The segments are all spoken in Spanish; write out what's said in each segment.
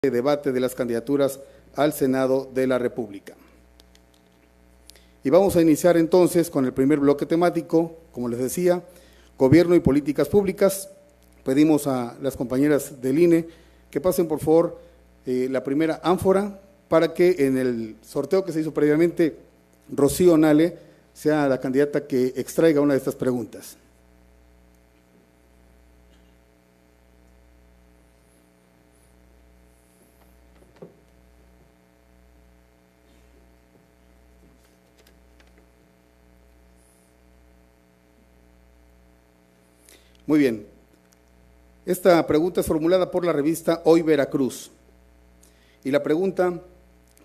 Debate de las candidaturas al Senado de la República. Y vamos a iniciar entonces con el primer bloque temático, como les decía, Gobierno y Políticas Públicas. Pedimos a las compañeras del INE que pasen por favor la primera ánfora para que en el sorteo que se hizo previamente, Rocío Nale sea la candidata que extraiga una de estas preguntas. Muy bien, esta pregunta es formulada por la revista Hoy Veracruz y la pregunta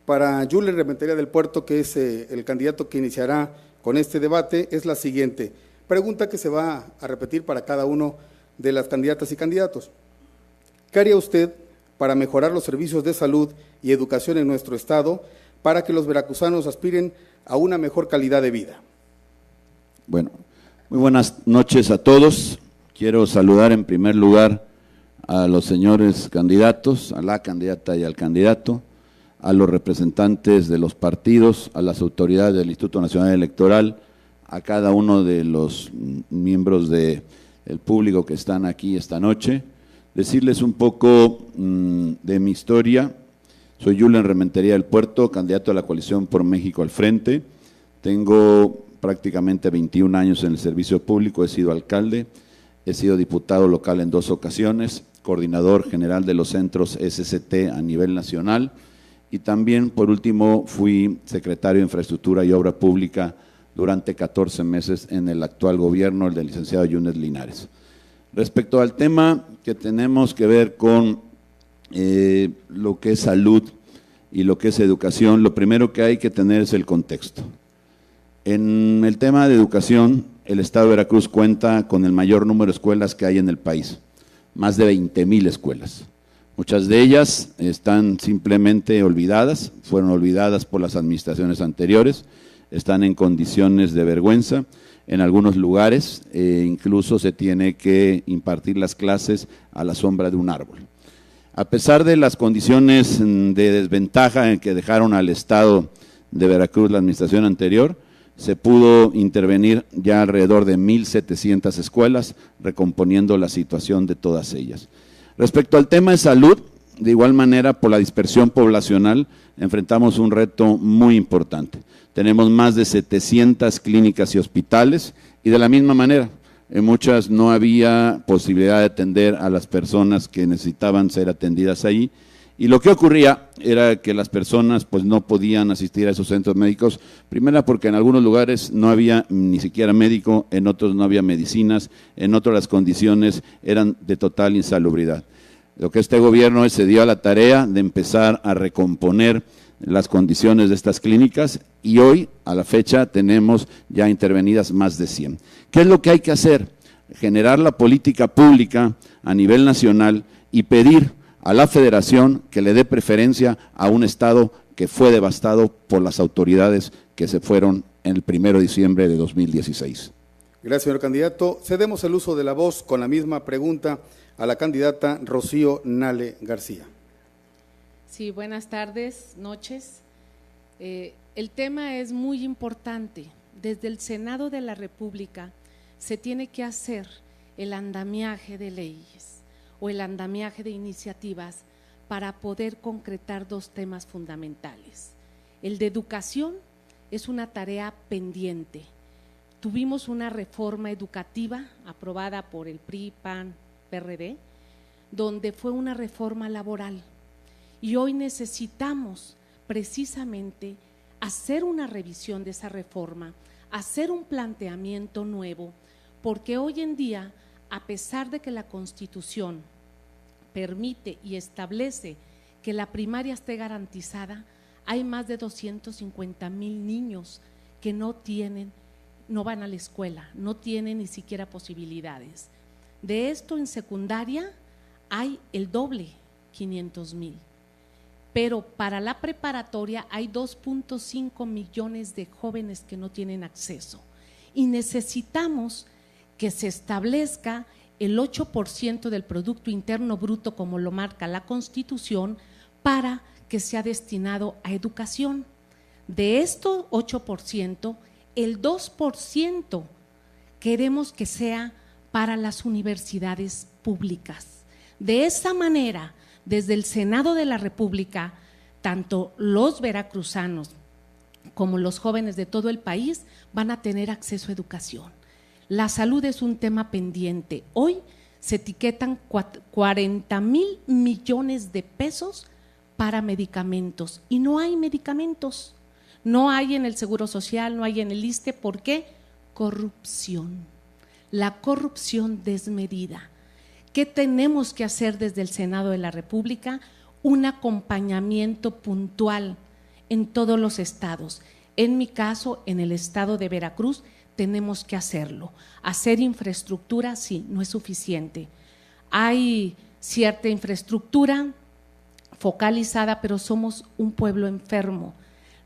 para Yulen Rementería del Puerto, que es el candidato que iniciará con este debate, es la siguiente. Pregunta que se va a repetir para cada uno de las candidatas y candidatos. ¿Qué haría usted para mejorar los servicios de salud y educación en nuestro estado para que los veracruzanos aspiren a una mejor calidad de vida? Bueno, muy buenas noches a todos. Quiero saludar en primer lugar a los señores candidatos, a la candidata y al candidato, a los representantes de los partidos, a las autoridades del Instituto Nacional Electoral, a cada uno de los miembros del público que están aquí esta noche. Decirles un poco de mi historia. Soy Yulen Rementería del Puerto, candidato a la coalición por México al Frente. Tengo prácticamente 21 años en el servicio público, he sido alcalde. He sido diputado local en 2 ocasiones, coordinador general de los centros SCT a nivel nacional y también, por último, fui secretario de Infraestructura y Obra Pública durante 14 meses en el actual gobierno, el del licenciado Yunes Linares. Respecto al tema que tenemos que ver con lo que es salud y lo que es educación, lo primero que hay que tener es el contexto. En el tema de educación, el Estado de Veracruz cuenta con el mayor número de escuelas que hay en el país, más de 20,000 escuelas. Muchas de ellas están simplemente olvidadas, fueron olvidadas por las administraciones anteriores, están en condiciones de vergüenza. En algunos lugares incluso se tiene que impartir las clases a la sombra de un árbol. A pesar de las condiciones de desventaja en que dejaron al Estado de Veracruz la administración anterior, se pudo intervenir ya alrededor de 1,700 escuelas, recomponiendo la situación de todas ellas. Respecto al tema de salud, de igual manera, por la dispersión poblacional, enfrentamos un reto muy importante. Tenemos más de 700 clínicas y hospitales, y de la misma manera, en muchas no había posibilidad de atender a las personas que necesitaban ser atendidas ahí, y lo que ocurría era que las personas pues no podían asistir a esos centros médicos, primero porque en algunos lugares no había ni siquiera médico, en otros no había medicinas, en otros las condiciones eran de total insalubridad. Lo que este gobierno se dio a la tarea de empezar a recomponer las condiciones de estas clínicas y hoy, a la fecha, tenemos ya intervenidas más de 100. ¿Qué es lo que hay que hacer? Generar la política pública a nivel nacional y pedir a la Federación que le dé preferencia a un estado que fue devastado por las autoridades que se fueron el 1 de diciembre de 2016. Gracias, señor candidato. Cedemos el uso de la voz con la misma pregunta a la candidata Rocío Nale García. Sí, buenas tardes, noches. El tema es muy importante. Desde el Senado de la República se tiene que hacer el andamiaje de leyes o el andamiaje de iniciativas para poder concretar 2 temas fundamentales. El de educación es una tarea pendiente. Tuvimos una reforma educativa aprobada por el PRI, PAN, PRD, donde fue una reforma laboral y hoy necesitamos precisamente hacer una revisión de esa reforma, hacer un planteamiento nuevo, porque hoy en día, a pesar de que la Constitución permite y establece que la primaria esté garantizada, hay más de 250,000 niños que no van a la escuela, no tienen ni siquiera posibilidades. De esto en secundaria hay el doble, 500,000. Pero para la preparatoria hay 2.5 millones de jóvenes que no tienen acceso y necesitamos que se establezca el 8% del Producto Interno Bruto como lo marca la Constitución para que sea destinado a educación. De estos 8%, el 2% queremos que sea para las universidades públicas. De esa manera, desde el Senado de la República, tanto los veracruzanos como los jóvenes de todo el país van a tener acceso a educación. La salud es un tema pendiente. Hoy se etiquetan 40,000 millones de pesos para medicamentos y no hay medicamentos, no hay en el Seguro Social, no hay en el ISSSTE. ¿Por qué? Corrupción, la corrupción desmedida. ¿Qué tenemos que hacer desde el Senado de la República? Un acompañamiento puntual en todos los estados. En mi caso, en el estado de Veracruz, tenemos que hacerlo. Hacer infraestructura, sí, no es suficiente. Hay cierta infraestructura focalizada, pero somos un pueblo enfermo.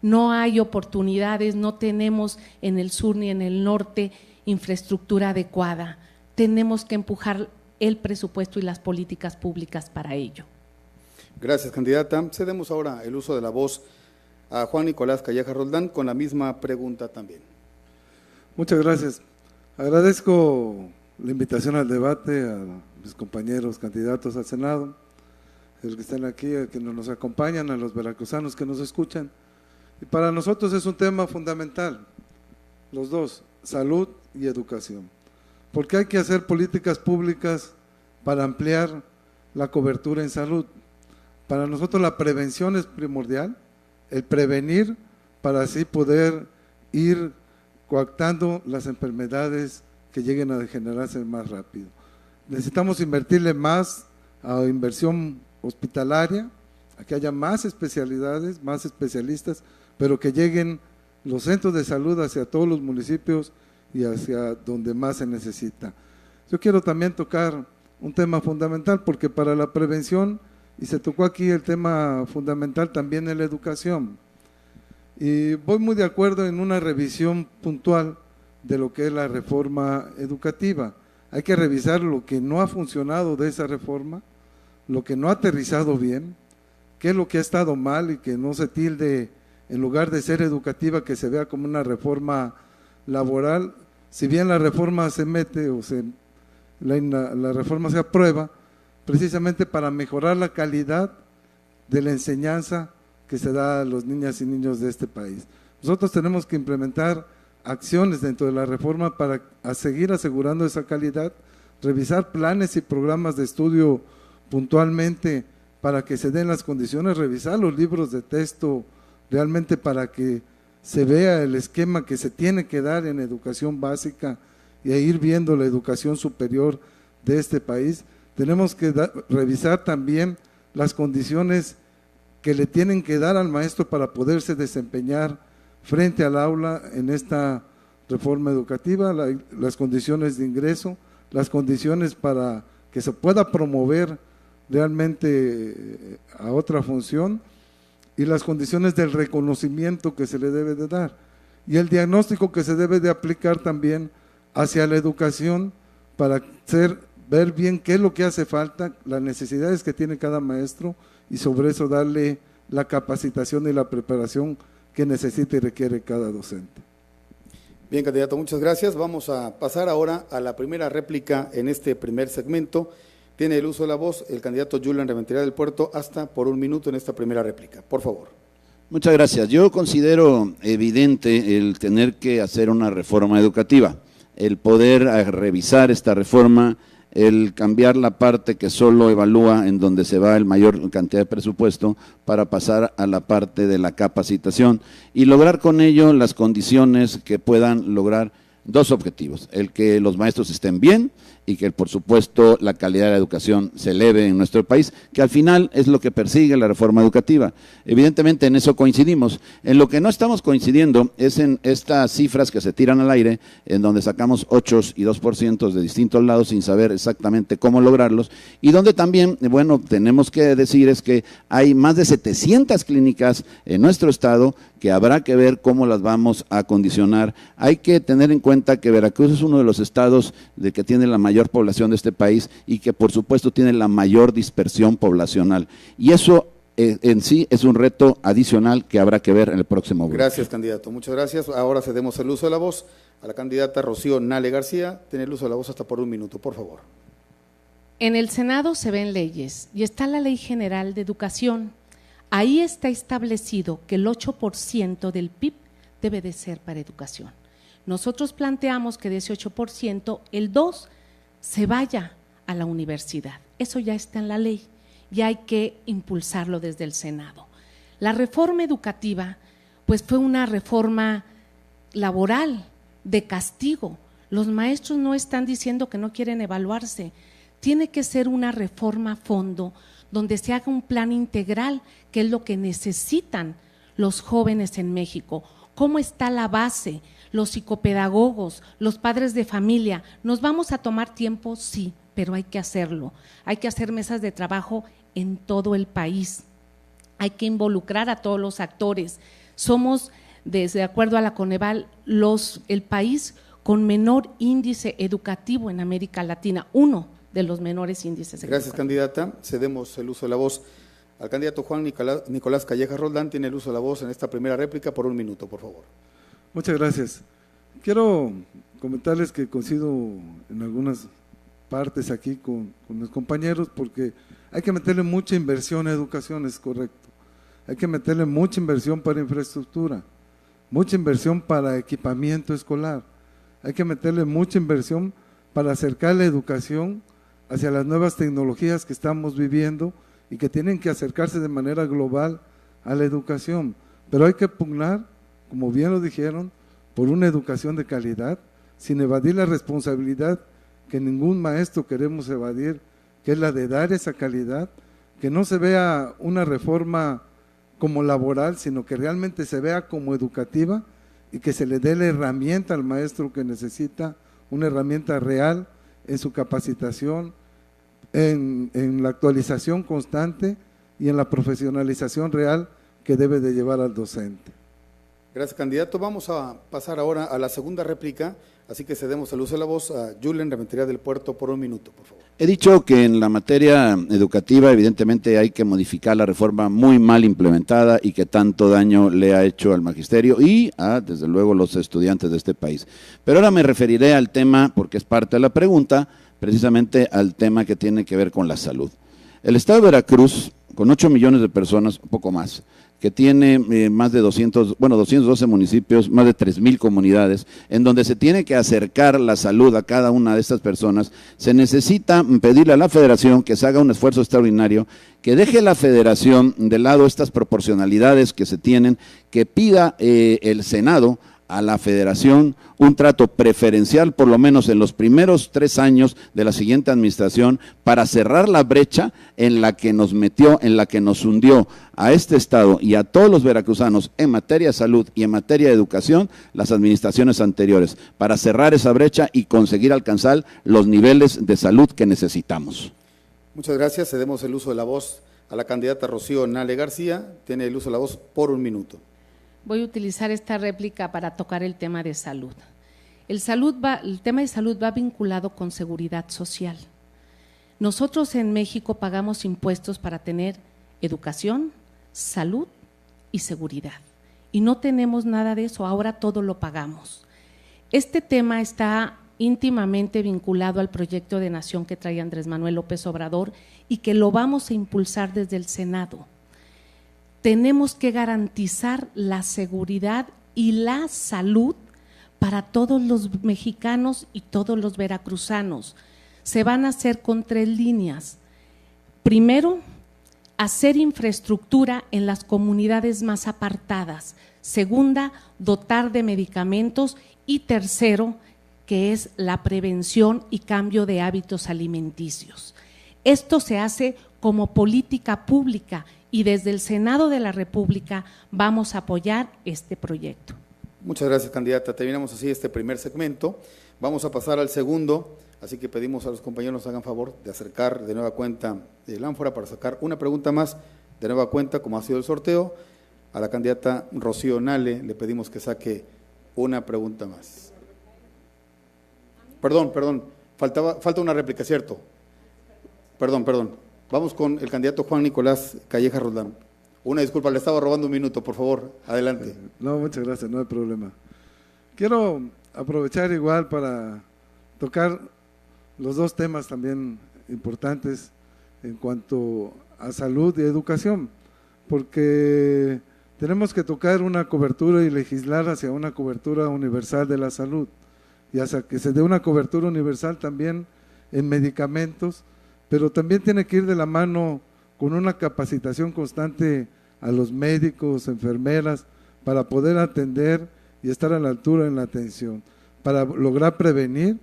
No hay oportunidades, no tenemos en el sur ni en el norte infraestructura adecuada. Tenemos que empujar el presupuesto y las políticas públicas para ello. Gracias, candidata. Cedemos ahora el uso de la voz a Juan Nicolás Calleja Roldán con la misma pregunta también. Muchas gracias. Agradezco la invitación al debate a mis compañeros candidatos al Senado, a los que están aquí, a quienes nos acompañan, a los veracruzanos que nos escuchan. Y para nosotros es un tema fundamental, los dos, salud y educación, porque hay que hacer políticas públicas para ampliar la cobertura en salud. Para nosotros la prevención es primordial, el prevenir para así poder ir coactando las enfermedades que lleguen a degenerarse más rápido. Necesitamos invertirle más a inversión hospitalaria, a que haya más especialidades, más especialistas, pero que lleguen los centros de salud hacia todos los municipios y hacia donde más se necesita. Yo quiero también tocar un tema fundamental, porque para la prevención, y se tocó aquí el tema fundamental también en la educación, y voy muy de acuerdo en una revisión puntual de lo que es la reforma educativa. Hay que revisar lo que no ha funcionado de esa reforma, lo que no ha aterrizado bien, qué es lo que ha estado mal y que no se tilde, en lugar de ser educativa, que se vea como una reforma laboral. Si bien la reforma se mete o la reforma se aprueba precisamente para mejorar la calidad de la enseñanza que se da a los niñas y niños de este país. Nosotros tenemos que implementar acciones dentro de la reforma para seguir asegurando esa calidad, revisar planes y programas de estudio puntualmente para que se den las condiciones, revisar los libros de texto realmente para que se vea el esquema que se tiene que dar en educación básica y a ir viendo la educación superior de este país. Tenemos que revisar también las condiciones que le tienen que dar al maestro para poderse desempeñar frente al aula en esta reforma educativa, las condiciones de ingreso, las condiciones para que se pueda promover realmente a otra función y las condiciones del reconocimiento que se le debe de dar y el diagnóstico que se debe de aplicar también hacia la educación para ver bien qué es lo que hace falta, las necesidades que tiene cada maestro y sobre eso darle la capacitación y la preparación que necesita y requiere cada docente. Bien, candidato, muchas gracias. Vamos a pasar ahora a la primera réplica en este primer segmento. Tiene el uso de la voz el candidato Julen Rementería del Puerto hasta por 1 minuto en esta primera réplica. Por favor. Muchas gracias. Yo considero evidente el tener que hacer una reforma educativa, el poder revisar esta reforma, el cambiar la parte que solo evalúa en donde se va el mayor cantidad de presupuesto para pasar a la parte de la capacitación y lograr con ello las condiciones que puedan lograr dos objetivos, el que los maestros estén bien y que por supuesto la calidad de la educación se eleve en nuestro país, que al final es lo que persigue la reforma educativa. Evidentemente en eso coincidimos. En lo que no estamos coincidiendo es en estas cifras que se tiran al aire, en donde sacamos 8 y 2% de distintos lados sin saber exactamente cómo lograrlos, y donde también, bueno, tenemos que decir es que hay más de 700 clínicas en nuestro estado que habrá que ver cómo las vamos a condicionar. Hay que tener en cuenta que Veracruz es uno de los estados que tiene la mayor población de este país y que por supuesto tiene la mayor dispersión poblacional. Y eso en sí es un reto adicional que habrá que ver en el próximo bloque. Gracias, candidato. Muchas gracias. Ahora cedemos el uso de la voz a la candidata Rocío Nale García. Tiene el uso de la voz hasta por 1 minuto, por favor. En el Senado se ven leyes y está la Ley General de Educación. Ahí está establecido que el 8% del PIB debe de ser para educación. Nosotros planteamos que de ese 8%, el 2% se vaya a la universidad. Eso ya está en la ley y hay que impulsarlo desde el Senado. La reforma educativa, pues fue una reforma laboral, de castigo. Los maestros no están diciendo que no quieren evaluarse. Tiene que ser una reforma a fondo donde se haga un plan integral, que es lo que necesitan los jóvenes en México. ¿Cómo está la base? Los psicopedagogos, los padres de familia. ¿Nos vamos a tomar tiempo? Sí, pero hay que hacerlo. Hay que hacer mesas de trabajo en todo el país. Hay que involucrar a todos los actores. Somos, de acuerdo a la Coneval, el país con menor índice educativo en América Latina, uno de los menores índices. Gracias, candidata. Cedemos el uso de la voz al candidato Juan Nicolás Callejas Roldán. Tiene el uso de la voz en esta primera réplica por 1 minuto, por favor. Muchas gracias. Quiero comentarles que coincido en algunas partes aquí con mis compañeros, porque hay que meterle mucha inversión a educación, es correcto. Hay que meterle mucha inversión para infraestructura, mucha inversión para equipamiento escolar. Hay que meterle mucha inversión para acercar la educación hacia las nuevas tecnologías que estamos viviendo y que tienen que acercarse de manera global a la educación. Pero hay que pugnar, como bien lo dijeron, por una educación de calidad, sin evadir la responsabilidad que ningún maestro queremos evadir, que es la de dar esa calidad, que no se vea una reforma como laboral, sino que realmente se vea como educativa y que se le dé la herramienta al maestro que necesita, una herramienta real en su capacitación, en la actualización constante y en la profesionalización real que debe de llevar al docente. Gracias, candidato. Vamos a pasar ahora a la segunda réplica, así que cedemos el uso de la voz a Julen Rementería del Puerto por 1 minuto, por favor. He dicho que en la materia educativa evidentemente hay que modificar la reforma muy mal implementada y que tanto daño le ha hecho al magisterio y a, desde luego, los estudiantes de este país. Pero ahora me referiré al tema, porque es parte de la pregunta, precisamente al tema que tiene que ver con la salud. El estado de Veracruz, con 8 millones de personas, un poco más, que tiene más de 212 municipios, más de 3,000 comunidades, en donde se tiene que acercar la salud a cada una de estas personas, se necesita pedirle a la federación que se haga un esfuerzo extraordinario, que deje la federación de lado estas proporcionalidades que se tienen, que pida el Senado a la federación un trato preferencial, por lo menos en los primeros 3 años de la siguiente administración, para cerrar la brecha en la que nos metió, en la que nos hundió a este estado y a todos los veracruzanos en materia de salud y en materia de educación las administraciones anteriores, para cerrar esa brecha y conseguir alcanzar los niveles de salud que necesitamos. Muchas gracias. Cedemos el uso de la voz a la candidata Rocío Nale García. Tiene el uso de la voz por 1 minuto. Voy a utilizar esta réplica para tocar el tema de salud. El tema de salud va vinculado con seguridad social. Nosotros en México pagamos impuestos para tener educación, salud y seguridad. Y no tenemos nada de eso, ahora todo lo pagamos. Este tema está íntimamente vinculado al proyecto de nación que trae Andrés Manuel López Obrador y que lo vamos a impulsar desde el Senado. Tenemos que garantizar la seguridad y la salud para todos los mexicanos y todos los veracruzanos. Se van a hacer con 3 líneas. Primero, hacer infraestructura en las comunidades más apartadas. Segunda, dotar de medicamentos. Y tercero, que es la prevención y cambio de hábitos alimenticios. Esto se hace como política pública y desde el Senado de la República vamos a apoyar este proyecto. Muchas gracias, candidata. Terminamos así este primer segmento. Vamos a pasar al segundo, así que pedimos a los compañeros nos hagan favor de acercar de nueva cuenta el ánfora para sacar una pregunta más de nueva cuenta, como ha sido el sorteo. A la candidata Rocío Nale le pedimos que saque una pregunta más. Perdón, falta una réplica, ¿cierto? Perdón. Vamos con el candidato Juan Nicolás Calleja Roldán. Una disculpa, le estaba robando un minuto, por favor, adelante. No, muchas gracias, no hay problema. Quiero aprovechar igual para tocar los dos temas también importantes en cuanto a salud y educación, porque tenemos que tocar una cobertura y legislar hacia una cobertura universal de la salud, y hasta que se dé una cobertura universal también en medicamentos, pero también tiene que ir de la mano con una capacitación constante a los médicos, enfermeras, para poder atender y estar a la altura en la atención, para lograr prevenir,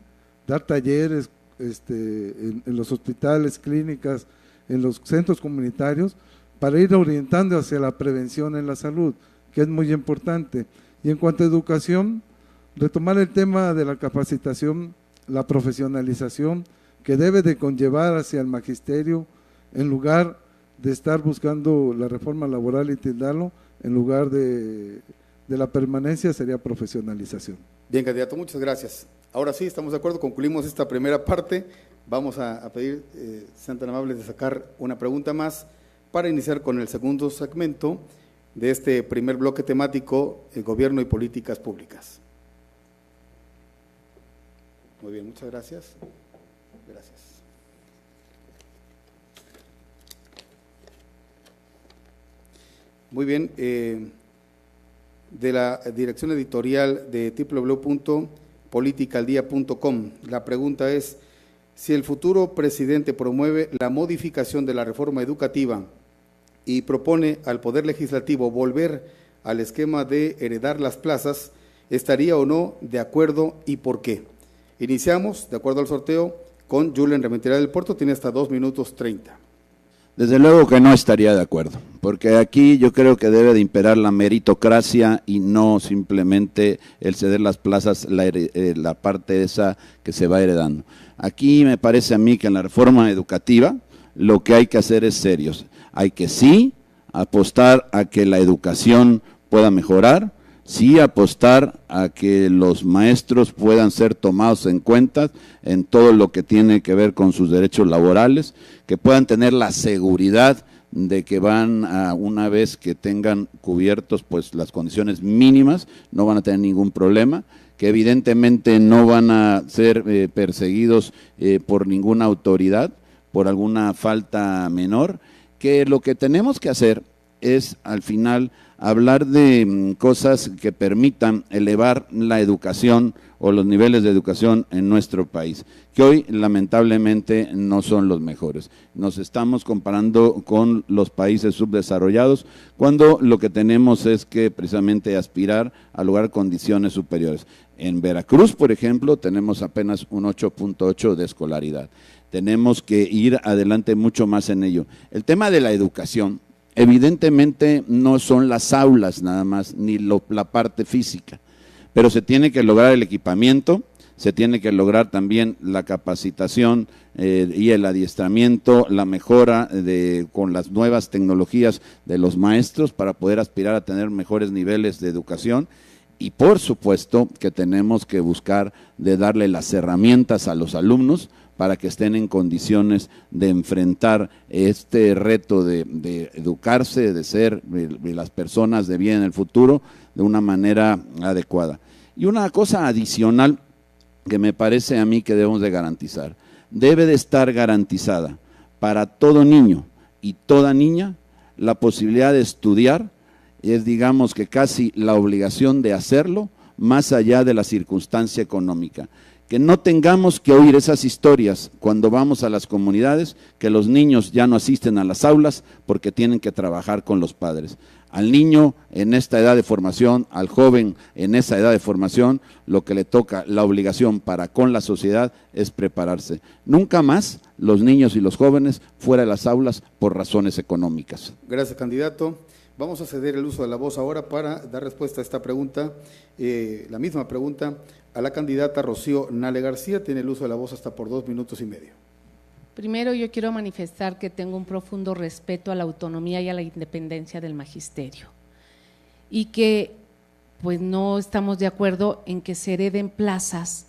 dar talleres en los hospitales, clínicas, en los centros comunitarios, para ir orientando hacia la prevención en la salud, que es muy importante. Y en cuanto a educación, retomar el tema de la capacitación, la profesionalización, que debe de conllevar hacia el magisterio, en lugar de estar buscando la reforma laboral y tildarlo, en lugar de la permanencia sería profesionalización. Bien, candidato, muchas gracias. Ahora sí, estamos de acuerdo, concluimos esta primera parte. Vamos a pedir, sean tan amables de sacar una pregunta más para iniciar con el segundo segmento de este primer bloque temático, el gobierno y políticas públicas. Muy bien, muchas gracias. Gracias. Muy bien, de la dirección editorial de www.politicaldia.com, la pregunta es: si el futuro presidente promueve la modificación de la reforma educativa y propone al Poder Legislativo volver al esquema de heredar las plazas, ¿estaría o no de acuerdo y por qué? Iniciamos, de acuerdo al sorteo, con Julen Rementería del Puerto, tiene hasta 2 minutos 30. Desde luego que no estaría de acuerdo, porque aquí yo creo que debe de imperar la meritocracia y no simplemente el ceder las plazas, la parte esa que se va heredando. Aquí me parece a mí que en la reforma educativa lo que hay que hacer es serios. Hay que sí apostar a que la educación pueda mejorar, sí apostar a que los maestros puedan ser tomados en cuenta en todo lo que tiene que ver con sus derechos laborales, que puedan tener la seguridad de que van a, una vez que tengan cubiertos pues las condiciones mínimas, no van a tener ningún problema, que evidentemente no van a ser perseguidos por ninguna autoridad, por alguna falta menor, que lo que tenemos que hacer es al final hablar de cosas que permitan elevar la educación o los niveles de educación en nuestro país, que hoy lamentablemente no son los mejores. Nos estamos comparando con los países subdesarrollados cuando lo que tenemos es que precisamente aspirar a lograr condiciones superiores. En Veracruz, por ejemplo, tenemos apenas un 8.8 de escolaridad. Tenemos que ir adelante mucho más en ello. El tema de la educación, evidentemente no son las aulas nada más, ni la parte física, pero se tiene que lograr el equipamiento, se tiene que lograr también la capacitación y el adiestramiento, la mejora con las nuevas tecnologías de los maestros para poder aspirar a tener mejores niveles de educación. Y por supuesto que tenemos que buscar de darle las herramientas a los alumnos para que estén en condiciones de enfrentar este reto de educarse, de ser las personas de bien en el futuro de una manera adecuada. Y una cosa adicional que me parece a mí que debemos de garantizar, debe de estar garantizada para todo niño y toda niña la posibilidad de estudiar, es digamos que casi la obligación de hacerlo más allá de la circunstancia económica. Que no tengamos que oír esas historias cuando vamos a las comunidades, que los niños ya no asisten a las aulas porque tienen que trabajar con los padres. Al niño en esta edad de formación, al joven en esa edad de formación, lo que le toca, la obligación para con la sociedad es prepararse. Nunca más los niños y los jóvenes fuera de las aulas por razones económicas. Gracias, candidato. Vamos a ceder el uso de la voz ahora para dar respuesta a esta pregunta, la misma pregunta, a la candidata Rocío Nale García. Tiene el uso de la voz hasta por 2 minutos y medio. Primero, yo quiero manifestar que tengo un profundo respeto a la autonomía y a la independencia del magisterio y que pues no estamos de acuerdo en que se hereden plazas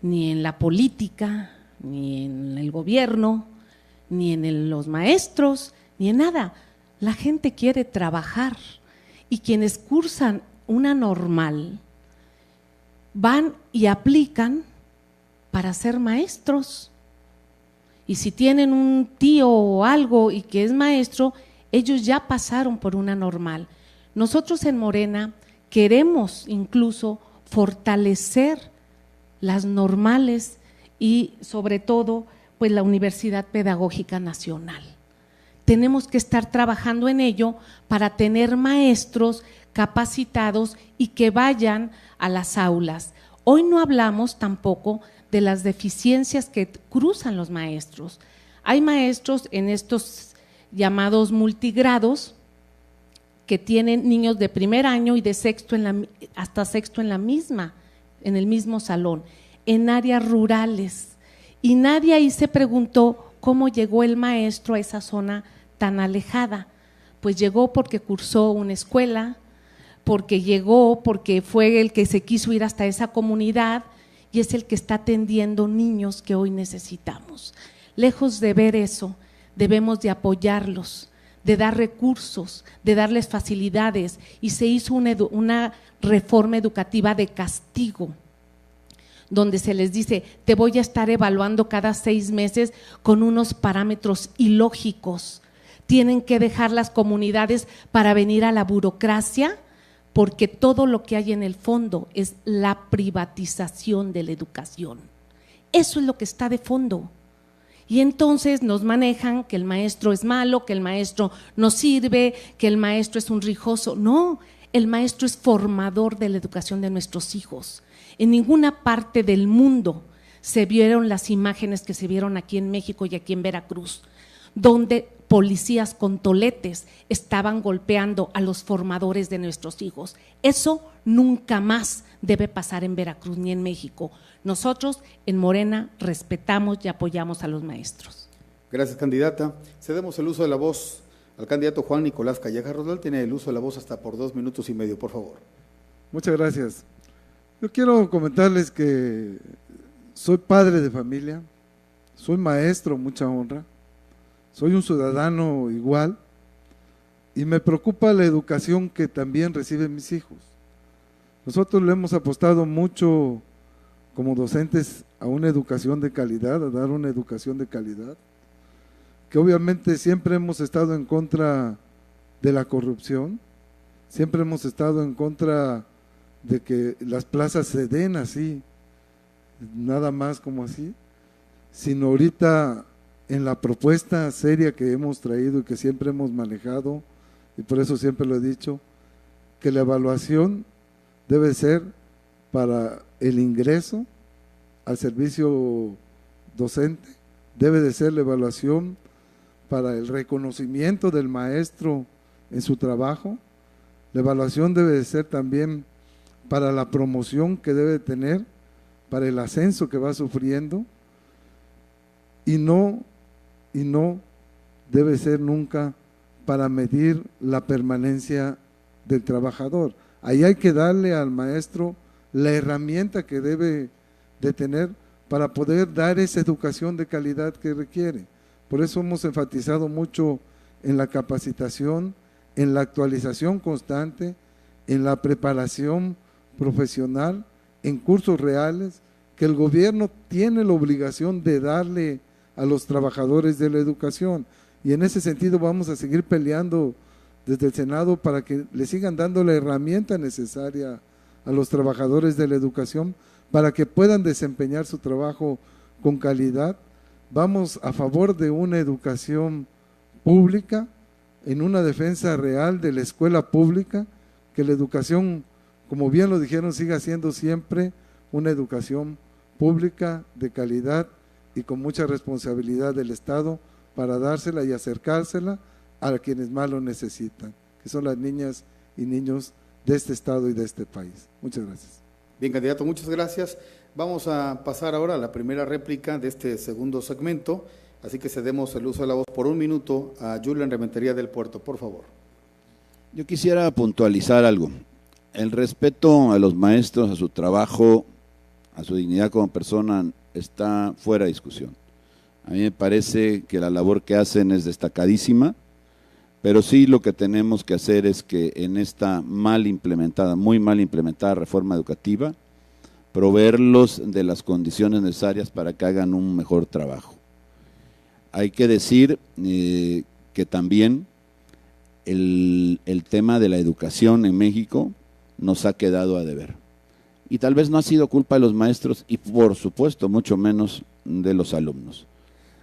ni en la política, ni en el gobierno, ni en los maestros, ni en nada. La gente quiere trabajar y quienes cursan una normal van y aplican para ser maestros. Y si tienen un tío o algo y que es maestro, ellos ya pasaron por una normal. Nosotros en Morena queremos incluso fortalecer las normales y sobre todo pues la Universidad Pedagógica Nacional. Tenemos que estar trabajando en ello para tener maestros capacitados y que vayan a las aulas. Hoy no hablamos tampoco de las deficiencias que cruzan los maestros. Hay maestros en estos llamados multigrados que tienen niños de primer año y de sexto hasta sexto en el mismo salón, en áreas rurales. Y nadie ahí se preguntó cómo llegó el maestro a esa zona tan alejada. Pues llegó porque cursó una escuela, porque fue el que se quiso ir hasta esa comunidad y es el que está atendiendo niños que hoy necesitamos. Lejos de ver eso, debemos de apoyarlos, de dar recursos, de darles facilidades, y se hizo una reforma educativa de castigo, donde se les dice, te voy a estar evaluando cada 6 meses con unos parámetros ilógicos. Tienen que dejar las comunidades para venir a la burocracia, porque todo lo que hay en el fondo es la privatización de la educación. Eso es lo que está de fondo. Y entonces nos manejan que el maestro es malo, que el maestro no sirve, que el maestro es un rijoso. No, el maestro es formador de la educación de nuestros hijos. En ninguna parte del mundo se vieron las imágenes que se vieron aquí en México y aquí en Veracruz, donde policías con toletes estaban golpeando a los formadores de nuestros hijos. Eso nunca más debe pasar en Veracruz ni en México. Nosotros en Morena respetamos y apoyamos a los maestros. Gracias, candidata. Cedemos el uso de la voz al candidato Juan Nicolás Calleja Rodal. Tiene el uso de la voz hasta por 2 minutos y medio, por favor. Muchas gracias. Yo quiero comentarles que soy padre de familia, soy maestro, mucha honra, soy un ciudadano igual y me preocupa la educación que también reciben mis hijos. Nosotros le hemos apostado mucho como docentes a una educación de calidad, a dar una educación de calidad, que obviamente siempre hemos estado en contra de la corrupción, siempre hemos estado en contra de que las plazas se den así, nada más como así, sino ahorita en la propuesta seria que hemos traído y que siempre hemos manejado, y por eso siempre lo he dicho, que la evaluación debe ser para el ingreso al servicio docente, debe de ser la evaluación para el reconocimiento del maestro en su trabajo, la evaluación debe de ser también para la promoción que debe tener, para el ascenso que va sufriendo, y no debe ser nunca para medir la permanencia del trabajador. Ahí hay que darle al maestro la herramienta que debe de tener para poder dar esa educación de calidad que requiere. Por eso hemos enfatizado mucho en la capacitación, en la actualización constante, en la preparación profesional, en cursos reales, que el gobierno tiene la obligación de darle a los trabajadores de la educación, y en ese sentido vamos a seguir peleando desde el Senado para que le sigan dando la herramienta necesaria a los trabajadores de la educación para que puedan desempeñar su trabajo con calidad. Vamos a favor de una educación pública, en una defensa real de la escuela pública, que la educación, como bien lo dijeron, siga siendo siempre una educación pública de calidad y con mucha responsabilidad del Estado para dársela y acercársela a quienes más lo necesitan, que son las niñas y niños de este Estado y de este país. Muchas gracias. Bien, candidato, muchas gracias. Vamos a pasar ahora a la primera réplica de este segundo segmento, así que cedemos el uso de la voz por 1 minuto a Julen Rementería del Puerto, por favor. Yo quisiera puntualizar algo. El respeto a los maestros, a su trabajo, a su dignidad como persona, está fuera de discusión. A mí me parece que la labor que hacen es destacadísima, pero sí lo que tenemos que hacer es que en esta muy mal implementada reforma educativa, proveerlos de las condiciones necesarias para que hagan un mejor trabajo. Hay que decir que también el tema de la educación en México nos ha quedado a deber. Y tal vez no ha sido culpa de los maestros y por supuesto mucho menos de los alumnos.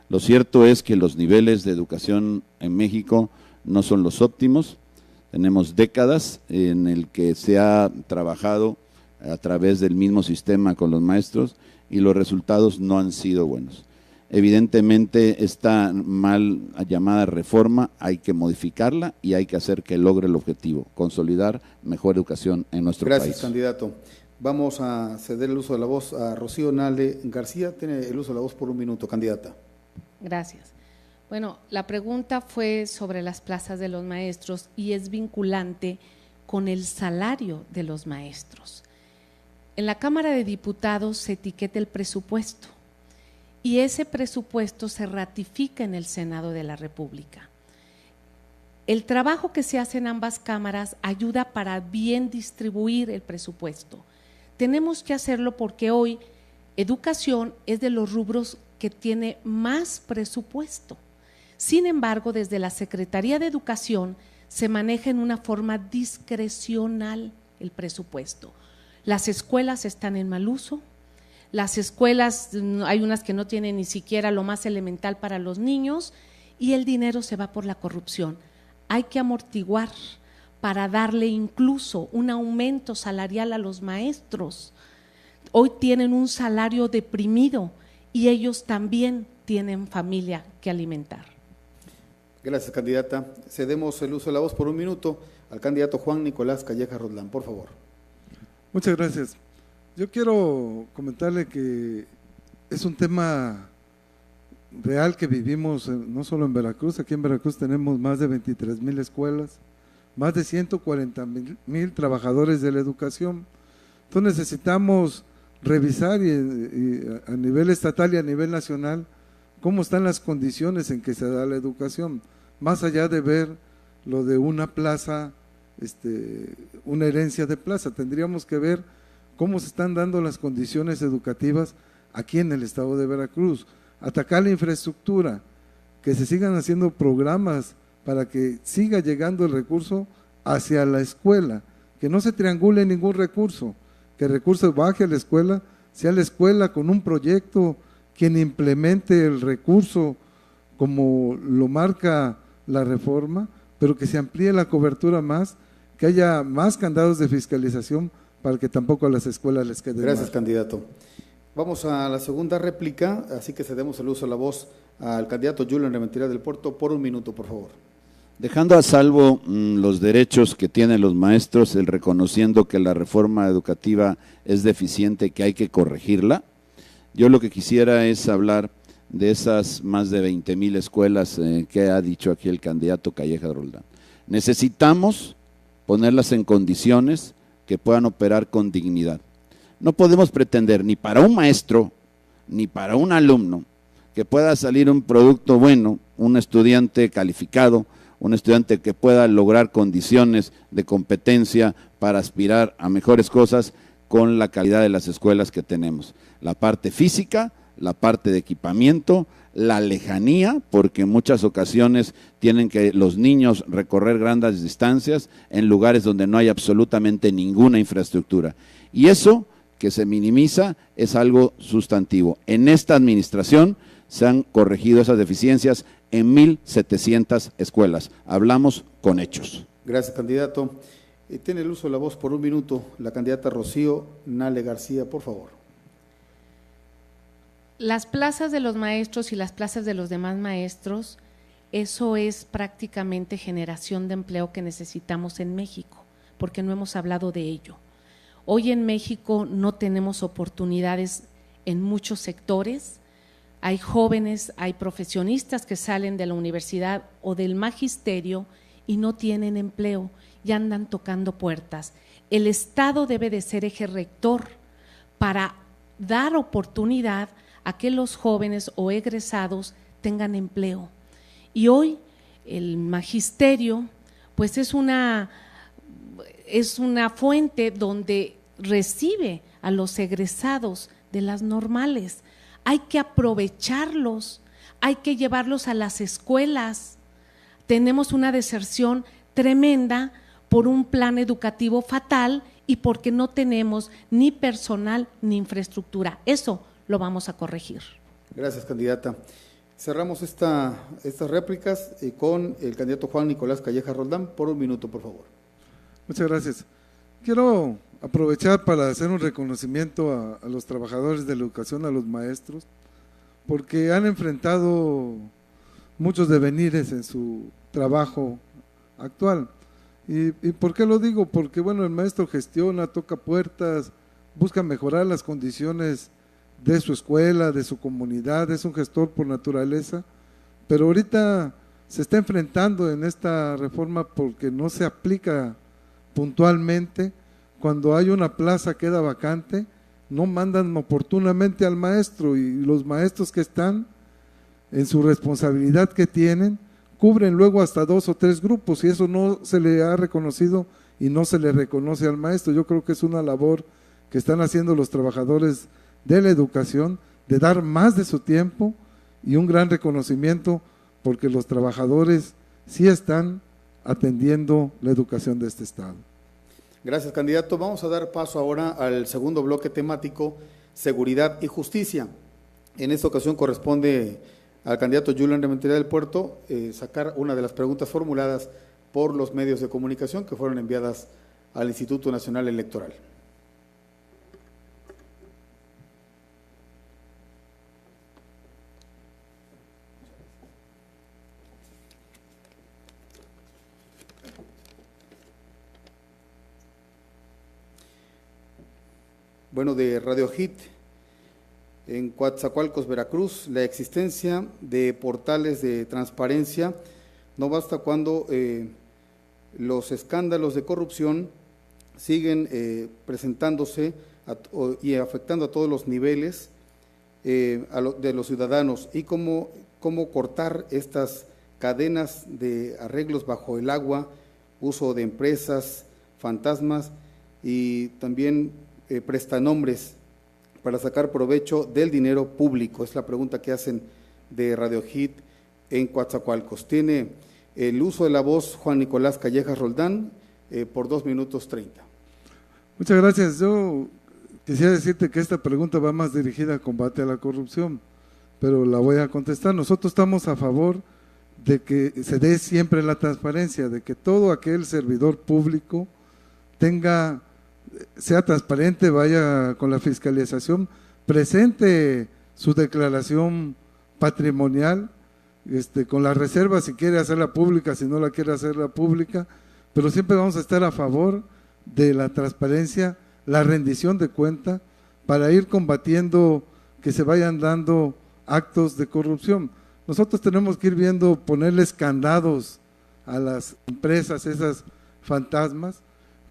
Lo cierto es que los niveles de educación en México no son los óptimos. Tenemos décadas en el que se ha trabajado a través del mismo sistema con los maestros y los resultados no han sido buenos. Evidentemente esta mal llamada reforma hay que modificarla y hay que hacer que logre el objetivo, consolidar mejor educación en nuestro país. Gracias, candidato. Vamos a ceder el uso de la voz a Rocío Nale García. Tiene el uso de la voz por 1 minuto, candidata. Gracias. Bueno, la pregunta fue sobre las plazas de los maestros y es vinculante con el salario de los maestros. En la Cámara de Diputados se etiqueta el presupuesto y ese presupuesto se ratifica en el Senado de la República. El trabajo que se hace en ambas cámaras ayuda para bien distribuir el presupuesto. Tenemos que hacerlo porque hoy educación es de los rubros que tiene más presupuesto. Sin embargo, desde la Secretaría de Educación se maneja en una forma discrecional el presupuesto. Las escuelas están en mal uso, las escuelas, hay unas que no tienen ni siquiera lo más elemental para los niños y el dinero se va por la corrupción. Hay que amortiguar para darle incluso un aumento salarial a los maestros. Hoy tienen un salario deprimido y ellos también tienen familia que alimentar. Gracias, candidata. Cedemos el uso de la voz por 1 minuto al candidato Juan Nicolás Calleja Roldán, por favor. Muchas gracias. Yo quiero comentarle que es un tema real que vivimos no solo en Veracruz. Aquí en Veracruz tenemos más de 23,000 escuelas, más de 140,000 trabajadores de la educación. Entonces necesitamos revisar y a nivel estatal y a nivel nacional cómo están las condiciones en que se da la educación, más allá de ver lo de una plaza, una herencia de plaza. Tendríamos que ver cómo se están dando las condiciones educativas aquí en el estado de Veracruz, atacar la infraestructura, que se sigan haciendo programas para que siga llegando el recurso hacia la escuela, que no se triangule ningún recurso, que el recurso baje a la escuela, sea la escuela con un proyecto quien implemente el recurso como lo marca la reforma, pero que se amplíe la cobertura más, que haya más candados de fiscalización para que tampoco a las escuelas les quede Gracias, mal. candidato. Vamos a la segunda réplica, así que cedemos el uso de la voz al candidato Julen Rementería del Puerto por 1 minuto, por favor. Dejando a salvo los derechos que tienen los maestros, el reconociendo que la reforma educativa es deficiente, que hay que corregirla, yo lo que quisiera es hablar de esas más de 20,000 escuelas que ha dicho aquí el candidato Calleja Roldán. Necesitamos ponerlas en condiciones que puedan operar con dignidad. No podemos pretender ni para un maestro, ni para un alumno, que pueda salir un producto bueno, un estudiante calificado, un estudiante que pueda lograr condiciones de competencia para aspirar a mejores cosas con la calidad de las escuelas que tenemos. La parte física, la parte de equipamiento, la lejanía, porque en muchas ocasiones tienen que los niños recorrer grandes distancias en lugares donde no hay absolutamente ninguna infraestructura. Y eso que se minimiza es algo sustantivo. En esta administración se han corregido esas deficiencias en 1,700 escuelas. Hablamos con hechos. Gracias, candidato. Tiene el uso de la voz por 1 minuto la candidata Rocío Nale García, por favor. Las plazas de los maestros y las plazas de los demás maestros, eso es prácticamente generación de empleo que necesitamos en México, porque no hemos hablado de ello. Hoy en México no tenemos oportunidades en muchos sectores. Hay jóvenes, hay profesionistas que salen de la universidad o del magisterio y no tienen empleo y andan tocando puertas. El Estado debe de ser eje rector para dar oportunidad a que los jóvenes o egresados tengan empleo. Y hoy el magisterio pues es una fuente donde recibe a los egresados de las normales. Hay que aprovecharlos, hay que llevarlos a las escuelas. Tenemos una deserción tremenda por un plan educativo fatal y porque no tenemos ni personal ni infraestructura. Eso lo vamos a corregir. Gracias, candidata. Cerramos estas réplicas con el candidato Juan Nicolás Callejas Roldán. Por un minuto, por favor. Muchas gracias. Quiero aprovechar para hacer un reconocimiento a los trabajadores de la educación, a los maestros, porque han enfrentado muchos devenires en su trabajo actual. ¿Y por qué lo digo? Porque bueno, el maestro gestiona, toca puertas, busca mejorar las condiciones de su escuela, de su comunidad, es un gestor por naturaleza, pero ahorita se está enfrentando en esta reforma porque no se aplica puntualmente. Cuando hay una plaza queda vacante, no mandan oportunamente al maestro, y los maestros que están en su responsabilidad que tienen cubren luego hasta 2 o 3 grupos, y eso no se le ha reconocido y no se le reconoce al maestro. Yo creo que es una labor que están haciendo los trabajadores de la educación, de dar más de su tiempo y un gran reconocimiento, porque los trabajadores sí están atendiendo la educación de este estado. Gracias, candidato. Vamos a dar paso ahora al segundo bloque temático, seguridad y justicia. En esta ocasión corresponde al candidato Julen Rementería del Puerto sacar una de las preguntas formuladas por los medios de comunicación que fueron enviadas al Instituto Nacional Electoral. Bueno, de Radio Hit, en Coatzacoalcos, Veracruz, la existencia de portales de transparencia no basta cuando los escándalos de corrupción siguen presentándose y afectando a todos los niveles de los ciudadanos, y cómo cortar estas cadenas de arreglos bajo el agua, uso de empresas, fantasmas y también prestanombres para sacar provecho del dinero público. Es la pregunta que hacen de Radio Hit en Coatzacoalcos. Tiene el uso de la voz Juan Nicolás Callejas Roldán por 2 minutos 30. Muchas gracias. Yo quisiera decirte que esta pregunta va más dirigida a combate a la corrupción, pero la voy a contestar. Nosotros estamos a favor de que se dé siempre la transparencia, de que todo aquel servidor público sea transparente, vaya con la fiscalización, presente su declaración patrimonial, con la reserva si quiere hacerla pública, si no la quiere hacerla pública, pero siempre vamos a estar a favor de la transparencia, la rendición de cuenta, para ir combatiendo que se vayan dando actos de corrupción. Nosotros tenemos que ir viendo, ponerles candados a las empresas, esas fantasmas,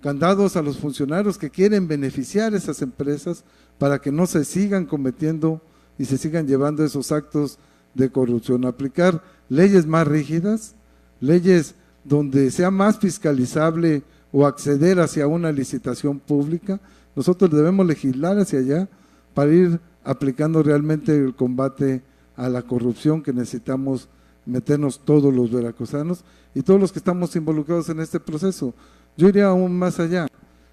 candados a los funcionarios que quieren beneficiar esas empresas para que no se sigan cometiendo y se sigan llevando esos actos de corrupción. Aplicar leyes más rígidas, leyes donde sea más fiscalizable o acceder hacia una licitación pública. Nosotros debemos legislar hacia allá para ir aplicando realmente el combate a la corrupción que necesitamos meternos todos los veracruzanos y todos los que estamos involucrados en este proceso. Yo iría aún más allá,